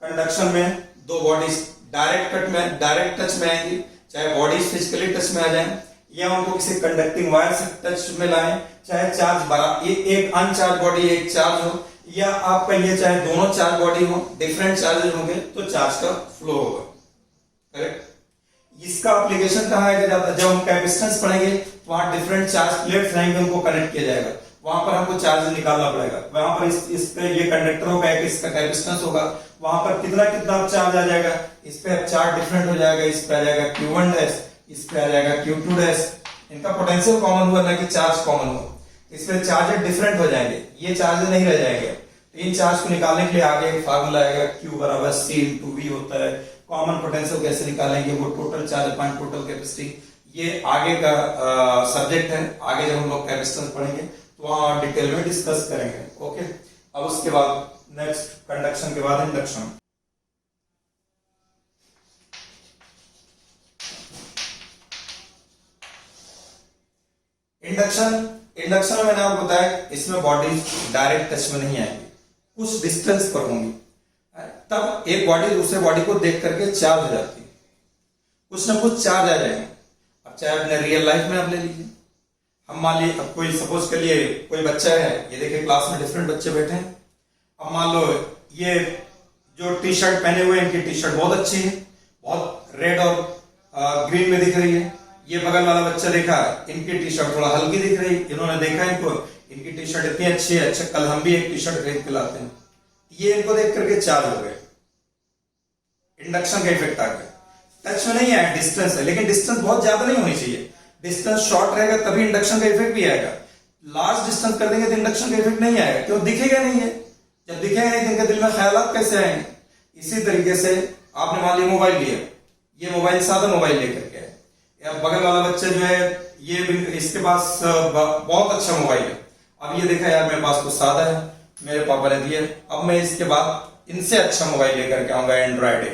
कंडक्शन में दो बॉडीज डायरेक्ट टच में आएंगी, चाहे बॉडीज फिजिकली टच में आ जाए या उनको किसी कंडक्टिंग वायर से टच में लाएं, चाहे चार्ज बड़ा एक अनचार्ज बॉडी एक चार्ज हो, या आप कहिए चाहे दोनों चार्ज बॉडी हो, डिफरेंट चार्जेस होंगे तो चार्ज का फ्लो होगा, करेक्ट। इसका एप्लीकेशन कहाँ आएगा जाता है, जब हम कैपेसिटेंस पढ़ेंगे तो वहां डिफरेंट चार्ज प्लेट्स रहेंगे, उनको कनेक्ट किया जाएगा, वहां पर हमको चार्ज निकालना पड़ेगा, वहां पर इस पे ये कंडक्टर होगा, एक इसका कैपेसिटेंस होगा, वहां पर कितना कितना चार्ज आ जाएगा, इस पे चार्ज डिफरेंट हो जाएगा, इस पे आ जाएगा Q1 डैश, इस पे आ जाएगा Q2 डैश, इनका पोटेंशियल कॉमन हुआ ना कि चार्ज कॉमन हुआ, इस पे चार्ज डिफरेंट हो जाएंगे, ये चार्ज नहीं रह जाएंगे। तो इन चार्ज को निकालने के लिए आगे एक फार्मूला आएगा, Q बराबर C इंटू V होता है। कॉमन पोटेंशियल कैसे निकालेंगे, वो total charge upon total capacity, ये आगे का सब्जेक्ट है, आगे जब हम लोग कैपेसिटेंस पढ़ेंगे तो वहां डिटेल में डिस्कस करेंगे, ओके। अब उसके बाद नेक्स्ट कंडक्शन के बाद इंडक्शन। इंडक्शन में मैंने आपको बताया इसमें बॉडी डायरेक्ट टच में नहीं आएंगी, कुछ डिस्टेंस पर होंगी, तब एक बॉडी दूसरे बॉडी को देख करके चार्ज हो जाती है, कुछ ना कुछ चार्ज आ जाएगा। अब चाहे अपने रियल लाइफ में आप ले लीजिए, हम मान लीजिए अब कोई सपोज कर लिए कोई बच्चा है, ये देखिए क्लास में डिफरेंट बच्चे बैठे हैं, अब मान लो ये जो टी शर्ट पहने हुए इनकी टी शर्ट बहुत अच्छी है, बहुत रेड और ग्रीन में दिख रही है, ये बगल वाला बच्चा देखा इनकी टी शर्ट थोड़ा हल्की दिख रही, इन्होंने देखा इनको इनकी टी शर्ट इतनी अच्छी है, अच्छा कल हम भी एक टी शर्ट खरीद के लाते हैं, ये इनको देख करके चार्ज हो गए, इंडक्शन का इफेक्ट आ गया। टच में नहीं है, डिस्टेंस है, लेकिन डिस्टेंस बहुत ज्यादा नहीं होनी चाहिए, डिस्टेंस शॉर्ट रहेगा तभी इंडक्शन का इफेक्ट भी आएगा, लार्ज डिस्टेंस कर देंगे तो इंडक्शन का इफेक्ट नहीं आएगा, क्यों, दिखेगा नहीं है, जब दिखेगा नहीं तो इनके दिल में ख्यालात कैसे आएंगे। इसी तरीके से आपने मान लिया मोबाइल लिया, ये मोबाइल सादा मोबाइल लेकर के या बगल वाला बच्चा जो है ये इसके पास बहुत अच्छा मोबाइल है, अब ये देखा यार मेरे पास तो सादा है, मेरे पापा ने दिया, अब मैं इसके बाद इनसे अच्छा मोबाइल लेकर के आऊंगा, एंड्रॉइड है,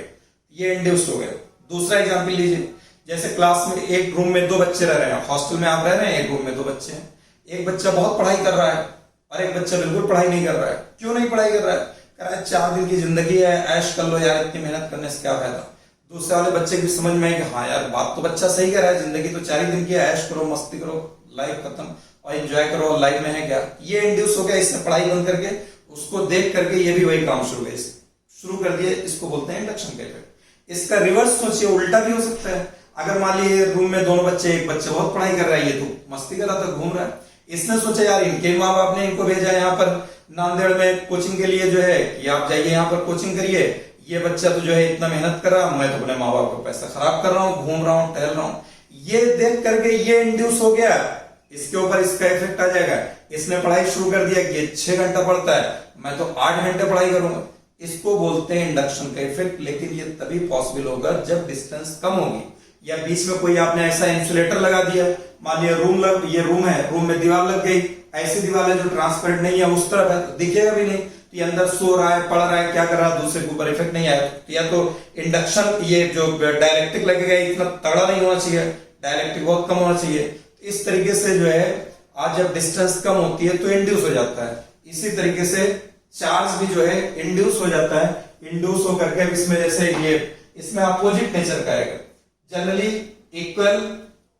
ये इंड्यूस्ड हो गया। दूसरा एग्जांपल लीजिए, जैसे क्लास में एक रूम में दो बच्चे रह रहे हैं, हॉस्टल में आप रह रहे हैं, एक रूम में दो बच्चे हैं, एक बच्चा बहुत पढ़ाई कर रहा है और एक बच्चा बिल्कुल पढ़ाई नहीं कर रहा है। क्यों नहीं पढ़ाई कर रहा है, कह रहा है 4 दिन की जिंदगी है, ऐश कर लो यार, इतनी मेहनत करने से क्या फायदा। दूसरे वाले बच्चे की समझ में आई कि हाँ यार बात तो बच्चा सही कर रहा है, जिंदगी तो 4 ही दिन की है, ऐश करो, मस्ती करो, लाइफ खत्म और एंजॉय करो, लाइफ में है क्या। ये इंड्यूस हो गया, इसने पढ़ाई बंद करके उसको देख करके ये भी वही काम शुरू कर दिया, इसको बोलते हैं इंडक्शन का इफेक्ट। इसका रिवर्स सोचिए, उल्टा भी हो सकता है, अगर मान लीजिए रूम में दोनों बच्चे, एक बच्चा बहुत पढ़ाई कर रहा है, ये तो मस्ती कर रहा था, घूम रहा है, इसने सोचा यार इनके माँ बाप ने इनको भेजा यहाँ पर नांदेड़ में कोचिंग के लिए, जो है कि आप जाइए यहाँ पर कोचिंग करिए, ये बच्चा तो जो है इतना मेहनत कर रहा, मैं तो अपने माँ बाप का पैसा खराब कर रहा हूँ, घूम रहा हूँ, टहल रहा हूँ, ये देख करके ये इंड्यूस हो गया, इसके ऊपर इसका इफेक्ट आ जाएगा। इसने पढ़ाई शुरू कर दिया कि 6 घंटा पढ़ता है, मैं तो 8 घंटे पढ़ाई करूंगा, इसको बोलते हैं इंडक्शन का इफेक्ट। लेकिन ये तभी पॉसिबल होगा जब डिस्टेंस कम होगी, या बीच में कोई आपने ऐसा इंसुलेटर लगा दिया, मान लिया ये रूम है, रूम में दीवार लग गई, ऐसी दीवार है जो ट्रांसपेरेंट नहीं है, उस तरफ है तो दिखेगा भी नहीं, तो ये अंदर सो रहा है, पढ़ रहा है, क्या कर रहा है, दूसरे के ऊपर इफेक्ट नहीं आया। तो या तो इंडक्शन, ये जो डायरेक्ट्रिक लगेगा इतना तगड़ा नहीं होना चाहिए, डायरेक्ट्रिक बहुत कम होना चाहिए। इस तरीके से जो है आज जब डिस्टेंस कम होती है तो इंड्यूस हो जाता है, इसी तरीके से चार्ज भी जो है इंड्यूस हो जाता है, इंड्यूस होकर के इसमें जैसे ये इसमें अपोजिट नेचर का आएगा, जनरली इक्वल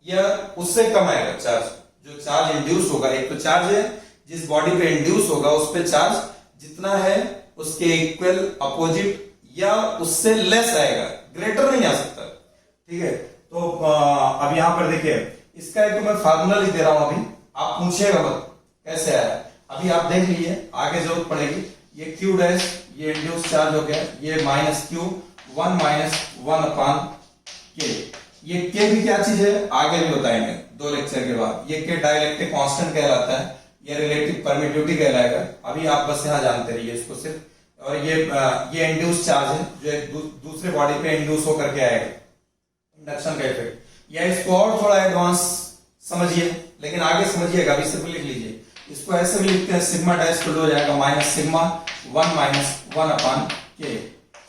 या उससे कम आएगा चार्ज। जो चार्ज इंड्यूस होगा, एक तो चार्ज है जिस बॉडी पे इंड्यूस होगा उस पे चार्ज जितना है उसके इक्वल, अपोजिट या उससे लेस आएगा, ग्रेटर नहीं आ सकता। ठीक है, तो अब यहां पर देखिए इसका एक मैं फार्मूला लिख दे रहा हूं, अभी आप पूछिएगा मत कैसे आया, अभी आप देख लीजिए, आगे जरूरत पड़ेगी। ये क्यू डैश, ये इंड्यूस चार्ज हो गया, ये माइनस क्यू, 1 अपान के। ये के भी क्या चीज है आगे भी बताएंगे 2 लेक्चर के बाद। ये के डाइलेक्ट्रिक कांस्टेंट कहलाता है, ये रिलेटिव परमिटिविटी कहलाएगा, अभी आप बस यहां जानते रहिए इसको सिर्फ। और ये इंड्यूस चार्ज है जो एक दूसरे बॉडी पे इंड्यूस होकर के आएगा, इंडक्शन का इफेक्ट। या इसको और थोड़ा एडवांस समझिए, लेकिन आगे समझिएगा, अभी सिर्फ लिख लीजिए। इसको ऐसे भी लिखते हैं, सिग्मा डैश हो जाएगा माइनस सिग्मा 1 अपान के।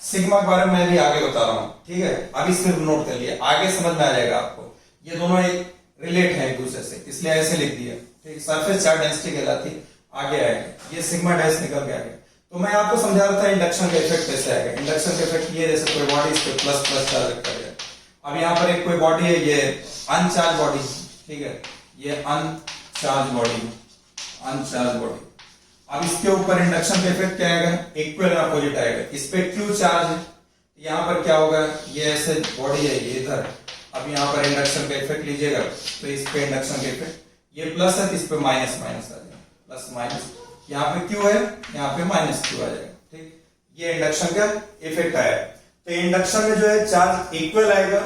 सिग्मा के बारे में मैं भी आगे बता रहा हूं, ठीक है, अभी सिर्फ नोट कर लिए, आगे समझ में आ जाएगा आपको। ये दोनों एक रिलेट है एक दूसरे से, इसलिए ऐसे लिख दिया। ठीक, सरफेस चार्ज डेंसिटी कहलाती, आगे आएगा। ये सिग्मा डैश निकल के आगे। तो मैं आपको समझा रहा था इंडक्शन का इफेक्ट कैसे आएगा। इंडक्शन का इफेक्ट ये, जैसे कोई बॉडी इस पे प्लस प्लस चार्ज रखा गया, अब यहाँ पर एक कोई बॉडी है, ये अनचार्ज बॉडी, ठीक है, ये अनचार्ज बॉडी। अब इसके ऊपर इंडक्शन का इफेक्ट क्या आएगा, इक्वल अपोजिट आएगा। इस पे क्यू चार्ज है, यहाँ पर क्या होगा, ये ऐसे बॉडी है ये इधर, अब यहाँ पर इंडक्शन का इफेक्ट लीजिएगा तो इस पे इंडक्शन का इफेक्ट, ये प्लस है, इस पे माइनस माइनस आ जाएगा, प्लस माइनस, यहाँ पे क्यू है, यहाँ पे माइनस क्यू आ जाएगा। ठीक, ये इंडक्शन का इफेक्ट आया। तो इंडक्शन में जो है चार्ज इक्वल आएगा,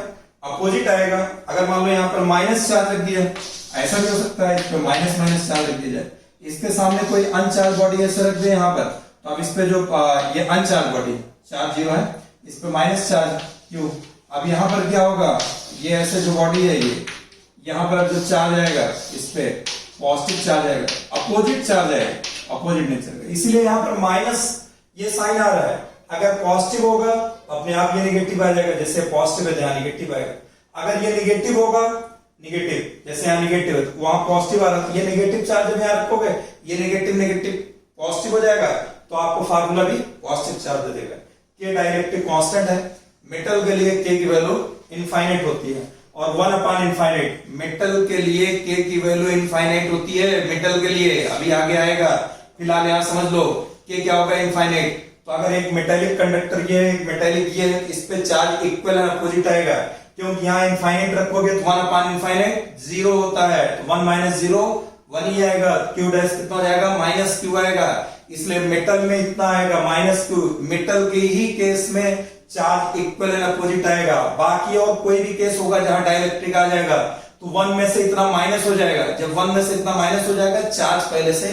अपोजिट आएगा। अगर मान लो यहाँ पर माइनस चार्ज रख दिया, ऐसा भी हो सकता है, इस पे माइनस माइनस चार्ज रख दिया जाए, इसके सामने कोई अनचार्ज बॉडी ऐसे रख दे यहाँ पर, तो अब इस पे जो ये अनचार्ज बॉडी चार्ज 0 है, इस पे माइनस चार्ज क्यू। अब यहाँ पर क्या होगा, ये ऐसे जो बॉडी है ये, यहाँ पर जो चार्ज आएगा इस पे पॉजिटिव चार्ज आएगा, अपोजिट चार्ज आएगा, अपोजिट नेचर का, इसीलिए यहाँ पर माइनस ये साइन आ रहा है। अगर पॉजिटिव होगा तो अपने आप ये नेगेटिव आ जाएगा, जैसे पॉजिटिव है यहाँ नेगेटिव आएगा। अगर ये नेगेटिव होगा, नेगेटिव जैसे यहाँ नेगेटिव है तो वहां पॉजिटिव आ रहा है, ये नेगेटिव चार्ज जब यहाँ रखोगे ये नेगेटिव नेगेटिव पॉजिटिव हो जाएगा, तो आपको फार्मूला भी पॉजिटिव चार्ज दे देगा। के डाइलेक्ट्रिक कांस्टेंट है, मेटल के लिए के की वैल्यू इनफाइनाइट होती है, और 1 अपान इनफाइनाइट, मेटल के लिए के की वैल्यू इनफाइनाइट होती है, मेटल के लिए अभी आगे आएगा, फिलहाल यहाँ समझ लो के क्या होगा, इनफाइनाइट। तो अगर एक मेटेलिक कंडक्टर ये है, एक मेटेलिक ये है, इस पे चार्ज इक्वल एंड अपोजिट आएगा, क्योंकि यहाँ इनफाइनाइट रखोगे तो 1 अपान इनफाइनाइट 0 होता है, तो 1 माइनस 0 1 ही आएगा, क्यू डैश कितना हो जाएगा, माइनस क्यू आएगा, इसलिए मेटल में इतना आएगा माइनस क्यू। मेटल के ही केस में चार्ज इक्वल एंड अपोजिट आएगा, बाकी और कोई भी केस होगा जहां डाइलेक्ट्रिक आ जाएगा तो 1 में से इतना माइनस हो जाएगा, जब 1 में से इतना माइनस हो जाएगा चार्ज पहले से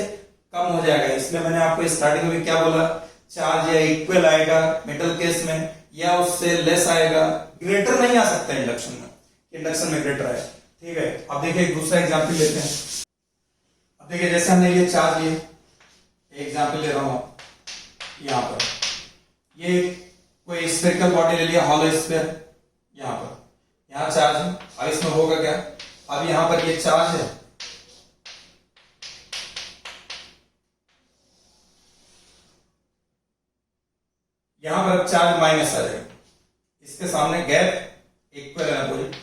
कम हो जाएगा। इसलिए मैंने आपको स्टार्टिंग में क्या बोला, चार्ज या इक्वल आएगा मेटल केस में, या उससे लेस आएगा, ग्रेटर नहीं आ सकता इंडक्शन में, इंडक्शन में ग्रेटर है। ठीक है, अब देखिए एक दूसरा एग्जांपल लेते हैं। अब देखिए जैसे हमने ये चार्ज, ये एग्जांपल ले रहा हूं, यहां पर ये कोई स्फेरिकल बॉडी ले लिया, हॉलो स्फीयर, यहां चार्ज है। अब इसमें होगा क्या, अब यहां पर ये चार्ज है, यहां पर चार्ज माइनस आ जाएगा, इसके सामने गैप इक्वल है अपोजिट।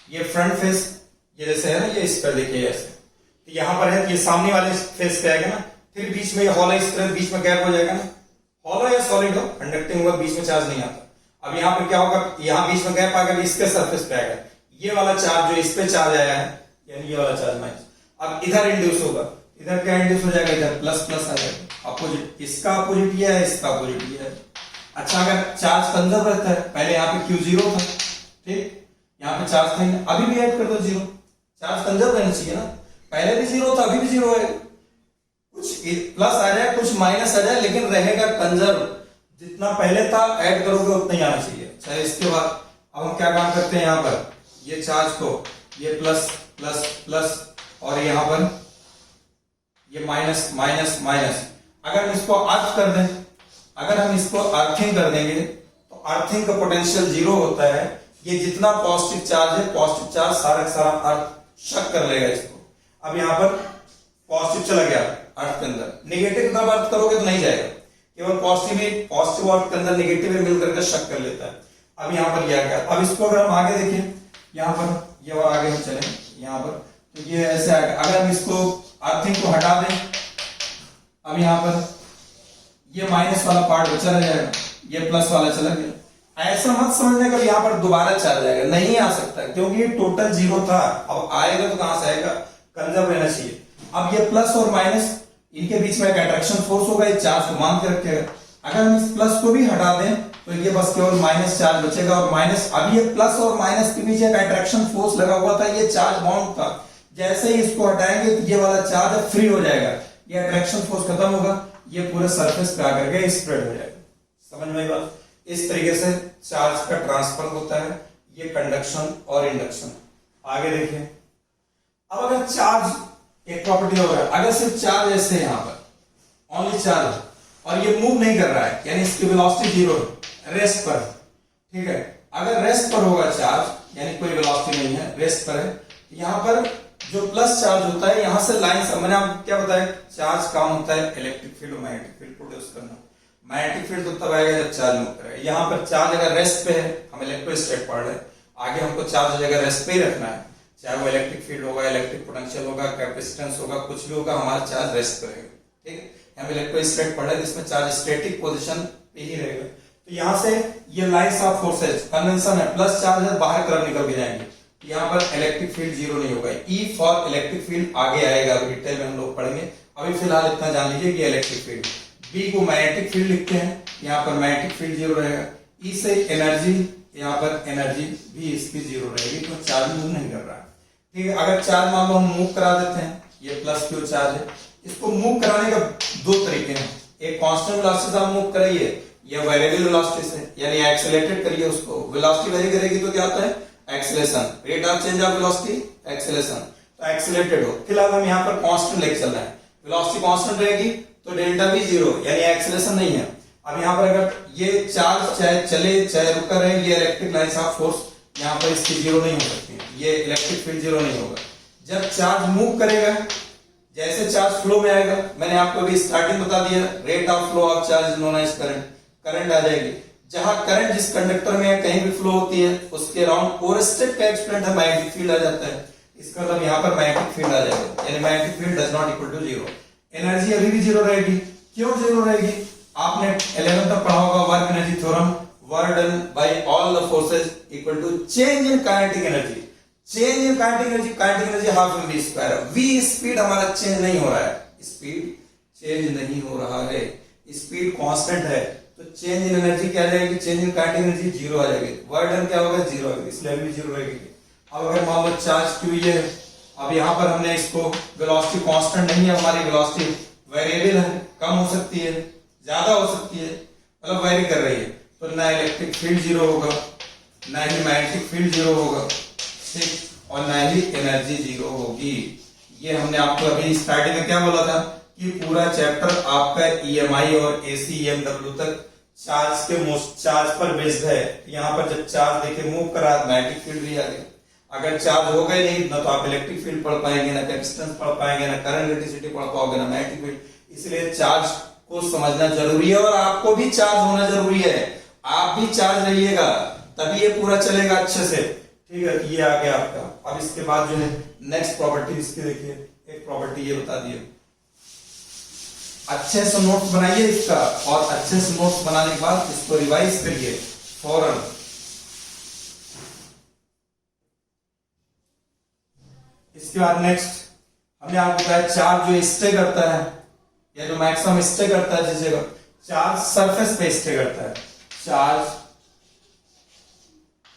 ये फ्रंट फेस ये जैसे है ना, ये इस पर देखिए ऐसे, तो यहां पर है, ये सामने वाले फेस पे आएगा ना, फिर बीच में ये हॉलो स्फीयर, बीच में गैप हो जाएगा ना, हॉलो या सॉलिड हो, कंडक्टिंग होगा, बीच में चार्ज नहीं आता। अब यहाँ पर क्या होगा, यहाँ बीच में गैप आ गया, इसके सरफेस पे आएगा, ये वाला चार्ज जो इस पे चार्ज आया है, यानी ये वाला चार्ज माइनस, अब इधर इंड्यूस होगा, इधर क्या इंड्यूस हो जाएगा, इधर प्लस प्लस आ जाएगा, अपोजिट, इसका अपोजिट ये है, इसका अपोजिट ये है। अच्छा, अगर चार्ज कंजर्व रहता है, पहले यहाँ पे क्यू 0 था, ठीक, यहाँ पे चार्ज था, अभी भी ऐड कर दो 0, चार्ज कंजर्व रहना चाहिए ना, पहले भी 0 था, अभी भी 0 है, कुछ प्लस आ जाए कुछ माइनस आ जाए, लेकिन रहेगा कंजर्व, जितना पहले था ऐड करोगे उतना ही आना चाहिए। चाहे इसके बाद अब हम क्या काम करते हैं, यहाँ पर ये चार्ज को ये प्लस प्लस प्लस, और यहाँ पर ये माइनस माइनस माइनस, अगर हम इसको अर्थ कर दें, अगर हम इसको अर्थिंग कर देंगे तो अर्थिंग का पोटेंशियल 0 होता है। ये जितना पॉजिटिव चार्ज है, पॉजिटिव चार्ज सारा का सारा अर्थ शक कर लेगा इसको। अब यहाँ पर पॉजिटिव चला गया अर्थ के अंदर, नेगेटिव तरफ अर्थ करोगे तो नहीं जाएगा, केवल पॉजिटिव अर्थ के अंदर नेगेटिव मिलकर के शक कर लेता है। अब यहाँ पर ये आ गया। अब इसको अगर हम आगे देखें, यहाँ पर ये और आगे हम चले यहाँ पर, तो ये ऐसे आ गया। अगर हम इसको अर्थिंग को हटा दें, अब यहाँ पर ये माइनस वाला पार्ट बचा रह जाएगा, ये प्लस वाला चला गया। ऐसा मत समझने का यहाँ पर दोबारा चला जाएगा, नहीं आ सकता, क्योंकि ये टोटल जीरो था। अब आएगा तो कहां से आएगा, कंजर्व रहना चाहिए। अब ये प्लस और माइनस, इनके बीच में एक अट्रैक्शन फोर्स होगा, ये चार्ज को मान के रखेगा। अगर हम इस प्लस को भी हटा दें तो ये बस केवल माइनस चार्ज बचेगा, और माइनस, अब ये प्लस और माइनस के बीच एक अट्रैक्शन फोर्स लगा हुआ था, ये चार्ज बाउंड था। जैसे ही इसको हटाएंगे तो ये वाला चार्ज फ्री हो जाएगा, ये अट्रैक्शन फोर्स खत्म होगा, ये पूरे सरफेस पे आकर के स्प्रेड हो जाएगा। समझ में आई बात? इस तरीके से चार्ज का ट्रांसफर होता है, ये कंडक्शन और इंडक्शन। आगे देखिए, अब अगर चार्ज, एक प्रॉपर्टी होगा, अगर सिर्फ चार्ज ऐसे है यहाँ पर, ओनली चार्ज, और ये मूव नहीं कर रहा है, यानी इसकी वेलोसिटी जीरो है, रेस्ट पर, ठीक है। अगर रेस्ट पर होगा चार्ज, यानी कोई वेलोसिटी नहीं है, रेस्ट पर है, यहाँ पर जो प्लस चार्ज होता है, यहां से लाइन, मैंने आपको क्या बताया, चार्ज काम होता है इलेक्ट्रिक फील्ड और मैग्नेटिक फील्ड प्रोड्यूस करना। मैग्नेटिक फील्ड तो तब आएगा जब चार्ज मूव करेगा। यहाँ पर चार्ज अगर रेस्ट पे है, हम इलेक्ट्रोस्टैटिक पढ़ रहे हैं, आगे हमको चार्ज अगर रेस्ट पे ही रखना है, चाहे वो इलेक्ट्रिक फील्ड होगा, इलेक्ट्रिक पोटेंशियल होगा, कैपेसिटेंस होगा, कुछ भी होगा, हमारा चार्ज रेस्ट पे रहेगा, ठीक है। हम इलेक्ट्रोस्टैटिक पढ़ रहे हैं जिसमें चार्ज स्टैटिक पोजीशन पे ही रहेगा। तो यहाँ से ये लाइंस ऑफ फोर्सेज, कन्वेंशन है, प्लस चार्ज है, बाहर की तरफ निकल के जाएंगे, यहाँ पर इलेक्ट्रिक फील्ड जीरो नहीं होगा। ई फॉर इलेक्ट्रिक फील्ड आगे आएगा, डिटेल में हम लोग पढ़ेंगे, अभी फिलहाल इतना जान लीजिए कि इलेक्ट्रिक फील्ड। बी को मैग्नेटिक फील्ड लिखते हैं, यहाँ पर मैग्नेटिक फील्ड जीरो रहेगा। ई से एनर्जी, यहाँ पर एनर्जी भी इसकी जीरो रहेगी, तो चार्ज मूव नहीं कर रहा है, ठीक है। अगर चार्ज मान लो हम मूव करा देते हैं, ये प्लस क्यू चार्ज है, इसको मूव कराने का दो तरीके हैं, एक कांस्टेंट वेलोसिटी से आप मूव कराइए, या वेरिएबल वेलोसिटी से, यानी एक्सेलरेटेड करिए उसको। वेलोसिटी वेरी करेगी तो क्या होता है, acceleration, rate of change of velocity, acceleration, तो एक्सेलरेटेड हो। फिलहाल हम यहाँ पर कांस्टेंट लेके चल रहे हैं, वेलोसिटी कांस्टेंट रहेगी तो डेल्टा भी जीरो, यानी एक्सेलरेशन नहीं है। अब यहाँ पर अगर ये चार्ज चाहे चले चाहे रुका रहे, ये इलेक्ट्रिक लाइंस ऑफ फोर्स यहाँ पर इसकी जीरो नहीं हो सकती, ये इलेक्ट्रिक फील्ड जीरो नहीं होगा। जब चार्ज मूव करेगा, जैसे चार्ज फ्लो में आएगा, मैंने आपको अभी स्टार्टिंग बता दिया, rate of flow of charge is known as current, current आ जाएगी। जहां करंट जिस कंडक्टर में कहीं भी फ्लो होती है, उसके अराउंड ओरेस्टेड का एक्सपेरेंट है, मैग्नेटिक फील्ड आ जाता है। इसका मतलब यहाँ पर मैग्नेटिक फील्ड आ जाएगा, यानी magnetic field does not equal to zero. Energy अभी भी जीरो रहेगी, क्यों जीरो रहेगी, आपने 11th तक पढ़ा होगा work energy theorem, work done by all the forces equal to change in kinetic energy. Change in kinetic energy half m v square. V speed हमारा चेंज नहीं हो रहा है, स्पीड चेंज नहीं हो रहा है, स्पीड कांस्टेंट है, तो चेंज इन एनर्जी क्या आ जाएगी, change in kinetic energy zero आ जाएगी, वर्क डन क्या होगा, जीरो आएगी, इसलिए भी जीरो रहेगी। अब अगर मान लो चार्ज क्यू ये है, अब यहाँ पर हमने इसको, वेलोसिटी कांस्टेंट नहीं है, हमारी वेलोसिटी वेरिएबल है, कम हो सकती है, ज्यादा हो सकती है, मतलब वेरी कर रही है, तो ना इलेक्ट्रिक फील्ड जीरो होगा, ना ही मैग्नेटिक फील्ड जीरो होगा, ठीक, और ना ही एनर्जी जीरो होगी। ये हमने आपको अभी स्टार्टिंग में क्या बोला था कि पूरा चैप्टर आपका ईएमआई और एसी ईएमडब्ल्यू तक चार्ज के चार्ज पर बेस्ड है। यहाँ पर जब चार्ज देखे मूव करा, मैग्नेटिक फील्ड भी आ गया। अगर चार्ज हो गए नहीं, ना तो आप इलेक्ट्रिक फील्ड पढ़ पाएंगे, ना कैपेसिटेंस पढ़ पाएंगे, ना करंट इलेक्ट्रिसिटी पढ़ पाओगे, ना मैग्नेटिक फील्ड। इसलिए चार्ज को समझना जरूरी है, और आपको भी चार्ज होना जरूरी है। आप भी चार्ज रहिएगा, तभी ये पूरा चलेगा अच्छे से, ठीक है। ये आ गया आपका। अब इसके बाद जो है नेक्स्ट प्रॉपर्टी इसकी देखिए, एक प्रॉपर्टी ये बता दिए, अच्छे से नोट्स बनाइए इसका, और अच्छे से नोट्स बनाने के बाद इसको रिवाइज करिए फौरन। इसके बाद नेक्स्ट हमने आपको बताया चार्ज जो स्टे करता है, या जो मैक्सिमम स्टे करता है जिस जगह, चार्ज सरफेस पे स्टे करता है, charge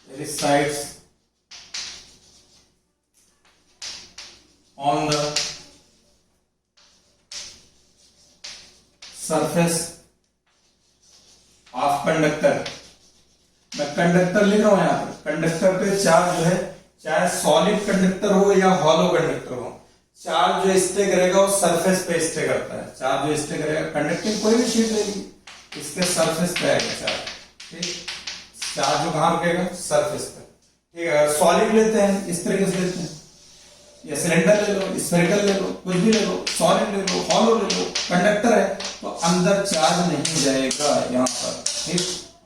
resides on the surface of conductor। मैं कंडक्टर लिख रहा हूं यहां पर, कंडक्टर पे चार्ज जो है, चाहे सॉलिड कंडक्टर हो या हॉलो कंडक्टर हो, चार्ज जो स्टे करेगा वो सरफेस पे स्टे करता है। चार्ज जो स्टे करेगा, कंडक्टिंग कोई भी शीट लेगी, इसके सरफेस पे आएगा चार्ज, ठीक। चार्ज जो कहां रुकेगा, सरफेस पे, ठीक है। अगर सॉलिड लेते हैं, इस तरीके से लेते हैं, या सिलेंडर ले लो, स्फेरिकल ले लो, कुछ भी ले लो, सॉलिड ले लो, हॉलो ले लो, कंडक्टर है तो अंदर चार्ज नहीं जाएगा यहाँ पर, ठीक,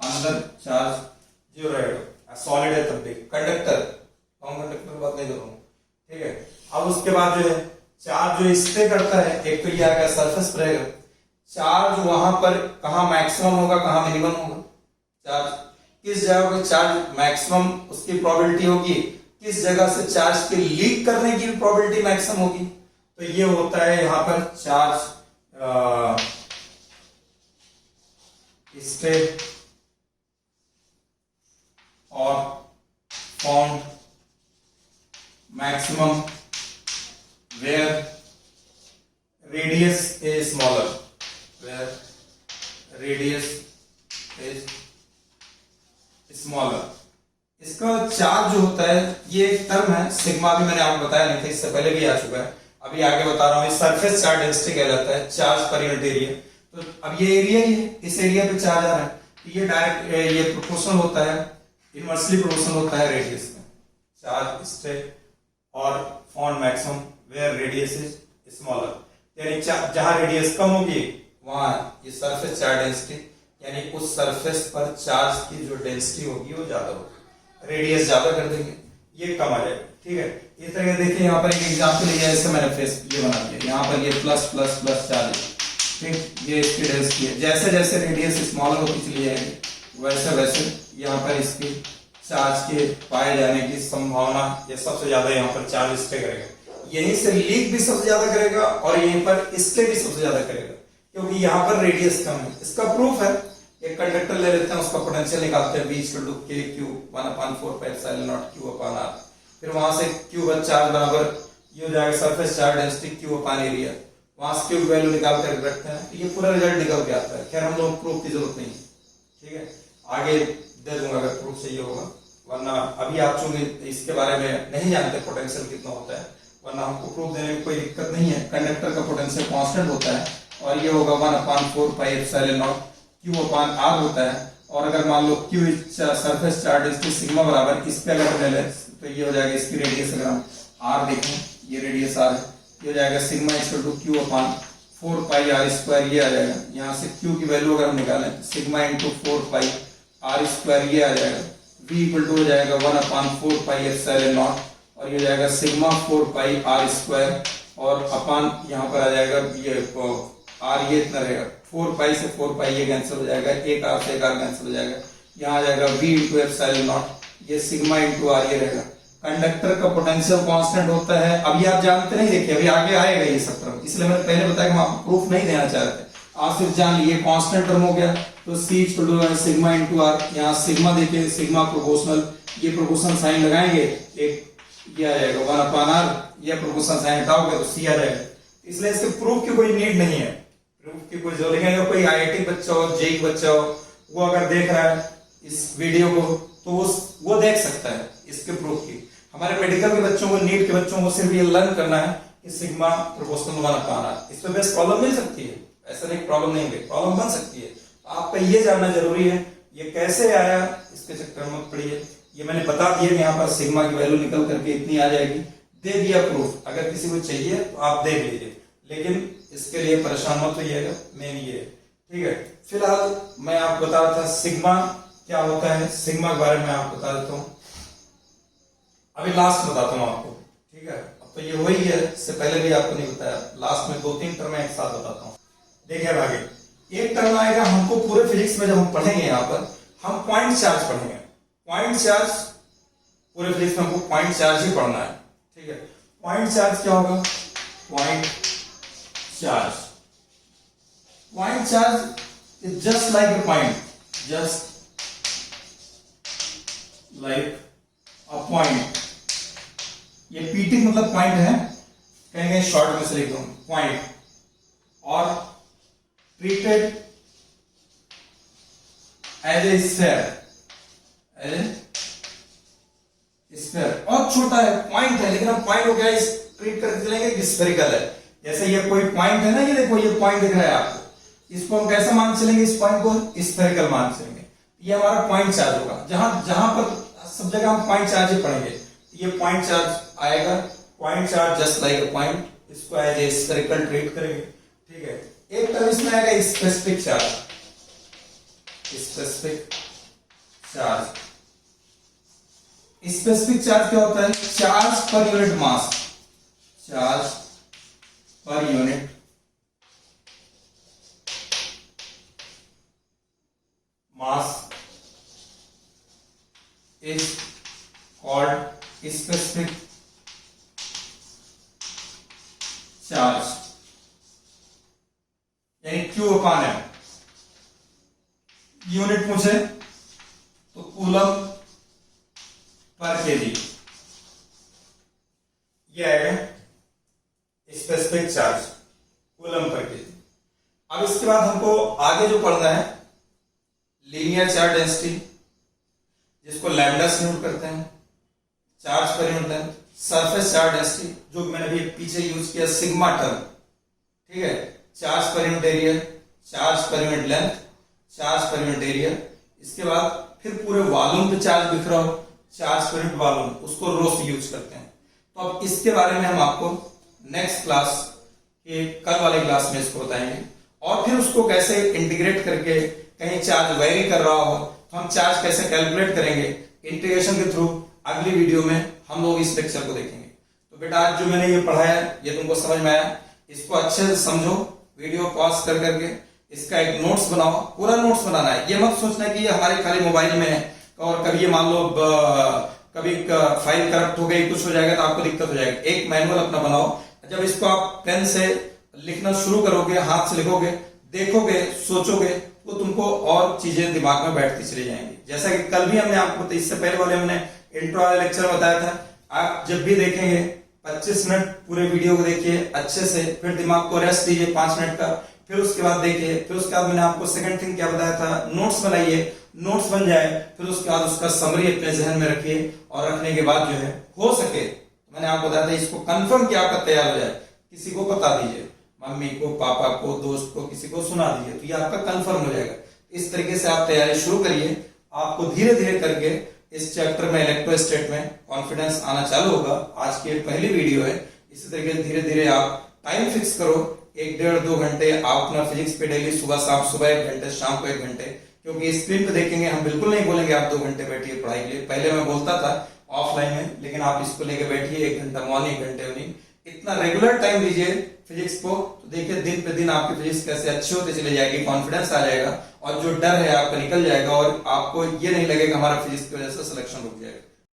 अंदर चार्ज जो रहेगा सॉलिड है तब भी कंडक्टर, नॉन कंडक्टर की बात नहीं करूंगा, ठीक है। अब उसके बाद जो है चार्ज जो इस पे करता है, एक तो ये आएगा सरफेस पर रहेगा, चार्ज वहां पर कहाँ मैक्सिमम होगा कहाँ मिनिमम होगा, चार्ज किस जगह पे चार्ज मैक्सिमम उसकी प्रोबेबिलिटी होगी, किस जगह से चार्ज के लीक करने की भी प्रोबेबिलिटी मैक्सिमम होगी। तो ये होता है यहां पर चार्ज स्टेट और found maximum where radius is smaller, where radius is smaller. इसका चार्ज जो होता है ये एक टर्म है सिग्मा, भी मैंने आपको बताया नहीं था, इससे पहले भी आ चुका है, अभी आगे बता रहा हूं। ये सरफेस चार्ज डेंसिटी कहलाता है, चार्ज पर यूनिट एरिया। तो अब ये एरिया ही है, इस एरिया पे चार्ज आ रहा है, तो ये डायरेक्ट ये प्रोपोर्शनल होता है, इनवर्सली प्रोपोर्शनल होता है रेडियस में, चार्ज स्टेट और found maximum where radius is smaller, यानी जहां रेडियस कम होगी वहां ये सरफेस चार्ज डेंसिटी, यानी उस सरफेस पर चार्ज की जो डेंसिटी होगी वो ज्यादा होगी, रेडियस ज्यादा कर देंगे ये कम आ जाएगा, ठीक है। इस तरह देखिए यहाँ पर एक एग्जांपल लिया है, जैसे मैंने फेस ये बना दिया, यहाँ पर ये प्लस प्लस प्लस चार्ज, ठीक, ये इसकी डेंसिटी है। जैसे जैसे रेडियस स्मॉलर होती चली जाएगी वैसे वैसे यहाँ पर इसकी चार्ज के पाए जाने की संभावना ये सबसे ज्यादा यहाँ पर चार्ज स्टे करेगा, यहीं से लीक भी सबसे ज्यादा करेगा और यहीं पर स्टे भी सबसे ज्यादा करेगा, क्योंकि यहाँ पर रेडियस कम है। इसका प्रूफ है, एक कंडक्टर ले लेते हैं, उसका पोटेंशियल निकालते हैं, V k q 1/4 pi epsilon naught q upon r, फिर वहां से q चार्ज बराबर ये हो जाएगा surface charge density q upon area, वहां से q की वैल्यू निकाल कर रखते हैं, तो ये पूरा रिजल्ट निकल के आता है। खैर हम लोग प्रूफ की जरूरत नहीं है, ठीक है, आगे दे दूंगा अगर प्रूफ चाहिए होगा, वरना अभी आप चूंकि इसके बारे में नहीं जानते पोटेंशियल कितना होता है, वरना हमको प्रूफ देने में कोई दिक्कत नहीं है। कंडक्टर का पोटेंशियल कांस्टेंट होता है और ये होगा 1/4 pi epsilon naught q upon r होता है, और अगर मान लो q surface charge density sigma बराबर, इस पे अगर ले लें तो ये हो जाएगा इसकी रेडियस, अगर हम r देखें ये रेडियस r है, ये हो जाएगा sigma equal to q upon 4 pi r square, ये आ जाएगा। यहाँ से q की वैल्यू अगर हम निकालें sigma into 4 pi r square ये आ जाएगा, v इक्वल टू हो जाएगा 1/4 pi epsilon naught और ये हो जाएगा सिग्मा 4 pi r स्क्वायर, और अपान यहाँ पर आ जाएगा ये r ये इतना रहेगा, 4 pi से 4 pi ये कैंसिल हो जाएगा, एक r से एक r कैंसिल हो जाएगा, यहाँ आ जाएगा v इंटू एप्सिलॉन नॉट, ये सिग्मा इंटू r ये रहेगा। कंडक्टर का पोटेंशियल कांस्टेंट होता है, अभी आप जानते नहीं, देखिए अभी आगे आएगा ये सब टर्म, इसलिए मैंने पहले बताया कि हम आपको प्रूफ नहीं देना चाहते, आप सिर्फ जान लिए कांस्टेंट टर्म हो गया, तो c equal to sigma into r, यहाँ सिग्मा देखिए सिग्मा प्रोपोर्शनल, ये प्रोपोर्शनल साइन लगाएंगे, एक ये आ जाएगा 1/r, ये प्रोपोर्शनल साइन हटाओगे तो c आ जाएगा। इसलिए इसके प्रूफ की कोई नीड नहीं है, प्रूफ की कोई जरूरत नहीं है। कोई आईआईटी बच्चा हो, जेई बच्चा हो, वो अगर देख रहा है इस वीडियो को तो वो देख सकता है इसके प्रूफ की। हमारे मेडिकल के बच्चों को, नीट के बच्चों को सिर्फ ये लर्न करना है कि सिग्मा प्रोपोर्शनल 1/r, इस पे बेस्ट प्रॉब्लम मिल सकती है, ऐसा नहीं प्रॉब्लम नहीं है, प्रॉब्लम बन सकती है। आपका ये जानना जरूरी है ये कैसे आया, इसके चक्कर में पड़िए, ये मैंने बता दिया कि यहाँ पर सिग्मा की वैल्यू निकल करके इतनी आ जाएगी, दे दिया प्रूफ। अगर किसी को चाहिए तो आप देख लीजिए, लेकिन इसके लिए परेशान मत होइएगा, मेन ये है, ठीक है। फिलहाल मैं आपको बता रहा था सिग्मा क्या होता है, सिग्मा के बारे में आपको बता देता हूं, अभी लास्ट में बताता हूं आपको, ठीक है। अब तो ये वही है, इससे पहले भी आपको नहीं बताया, लास्ट में 2-3 टर्म एक साथ बताता हूं। देखिए अब आगे एक टर्म आएगा, हमको पूरे फिजिक्स में जब हम पढ़ेंगे यहाँ पर हम पॉइंट चार्ज पढ़ेंगे, पॉइंट चार्ज, पूरे फिजिक्स में हमको पॉइंट चार्ज ही पढ़ना है, ठीक है। पॉइंट चार्ज क्या होगा, point charge, point charge is just like a point, just like a point, ये पीटी मतलब पॉइंट है, कहेंगे शॉर्ट में से लिख दो पॉइंट, और treated as a sphere, as a sphere, बहुत छोटा है, पॉइंट है, लेकिन हम पॉइंट हो गया इस ट्रीट करके चलेंगे कि स्फेरिकल है। जैसे ये कोई पॉइंट है ना, ये देखो ये पॉइंट दिख रहा है आपको, इसको हम कैसे मान चलेंगे, इस पॉइंट को स्फेरिकल मान चलेंगे, ये हमारा पॉइंट चार्ज होगा। जहां जहां पर सब जगह हम पॉइंट चार्ज ही पढ़ेंगे, ये पॉइंट चार्ज आएगा, point charge just like a point, इसको एज ए स्फेरिकल ट्रीट करेंगे, ठीक है। एक टर्म इसमें आएगा specific charge, specific charge, specific charge क्या होता है? Charge per unit mass, charge per unit mass is called specific charge, यानी Q अपान एम। यूनिट पूछे तो कूलम पर केजी, ये आएगा specific charge coulomb per KG. अब इसके बाद हमको आगे जो पढ़ना है लीनियर चार्ज डेंसिटी, जिसको लैम्डा से नोट करते हैं, charge per unit length, surface charge density जो मैंने अभी पीछे यूज किया सिग्मा टर्म, ठीक है, charge per unit area, charge per unit length, charge per unit area. इसके बाद फिर पूरे वॉल्यूम पे चार्ज बिखरा हो, चार्ज पर यूनिट वॉल्यूम, उसको रो से यूज करते हैं। तो अब इसके बारे में हम आपको नेक्स्ट क्लास के कल वाले क्लास में इसको बताएंगे, और फिर उसको कैसे इंटीग्रेट करके कहीं चार्ज वेरी कर रहा हो तो हम चार्ज कैसे कैलकुलेट करेंगे इंटीग्रेशन के थ्रू, अगली वीडियो में हम लोग इस लेक्चर को देखेंगे। तो बेटा आज जो मैंने ये पढ़ाया ये तुमको समझ में आया, इसको अच्छे से समझो, वीडियो पॉज कर करके इसका एक नोट्स बनाओ, पूरा नोट्स बनाना है। ये मत सोचना कि ये हमारे खाली मोबाइल में है और कभी ये मान लो कभी फाइल करप्ट हो गई, कुछ हो जाएगा तो आपको दिक्कत हो जाएगी। एक मैनुअल अपना बनाओ, जब इसको आप पेन से लिखना शुरू करोगे, हाथ से लिखोगे, देखोगे, सोचोगे, तो तुमको और चीजें दिमाग में बैठती चली जाएंगी। जैसा कि कल भी हमने आपको, इससे पहले वाले हमने इंट्रो वाले लेक्चर में बताया था, आप जब भी देखेंगे 25 मिनट पूरे वीडियो को देखिए अच्छे से, फिर दिमाग को रेस्ट दीजिए 5 मिनट का, फिर उसके बाद देखिए, फिर उसके बाद मैंने आपको सेकंड थिंग क्या बताया था, नोट्स बनाइए, नोट्स बन जाए, फिर उसके बाद उसका समरी अपने जहन में रखिए, और रखने के बाद जो है हो सके मैंने आपको बताया था इसको कंफर्म किया आपका तैयार हो जाए, किसी को बता दीजिए, मम्मी को, पापा को, दोस्त को, किसी को सुना दीजिए, तो ये आपका कंफर्म हो जाएगा। इस तरीके से आप तैयारी शुरू करिए, आपको धीरे धीरे करके इस चैप्टर में इलेक्ट्रोस्टैट में कॉन्फिडेंस आना चालू होगा। आज की पहली वीडियो है, इसी तरीके से धीरे धीरे आप टाइम फिक्स करो, 1-1.5-2 घंटे आप अपना फिजिक्स पे डेली, सुबह शाम, सुबह 1 घंटे, शाम को 1 घंटे, क्योंकि स्क्रीन पे देखेंगे, हम बिल्कुल नहीं बोलेंगे आप 2 घंटे बैठिए पढ़ाई के लिए। पहले मैं बोलता था ऑफलाइन में, लेकिन आप इसको लेके बैठिए 1 घंटा मॉर्निंग, 1 घंटे इवनिंग, इतना रेगुलर टाइम दीजिए फिजिक्स को, तो देखिए दिन पे दिन आपकी फिजिक्स कैसे अच्छी होती चली जाएगी, कॉन्फिडेंस आ जाएगा, और जो डर है आपका निकल जाएगा, और आपको ये नहीं लगेगा हमारा फिजिक्स की वजह से सिलेक्शन रुक जाएगा।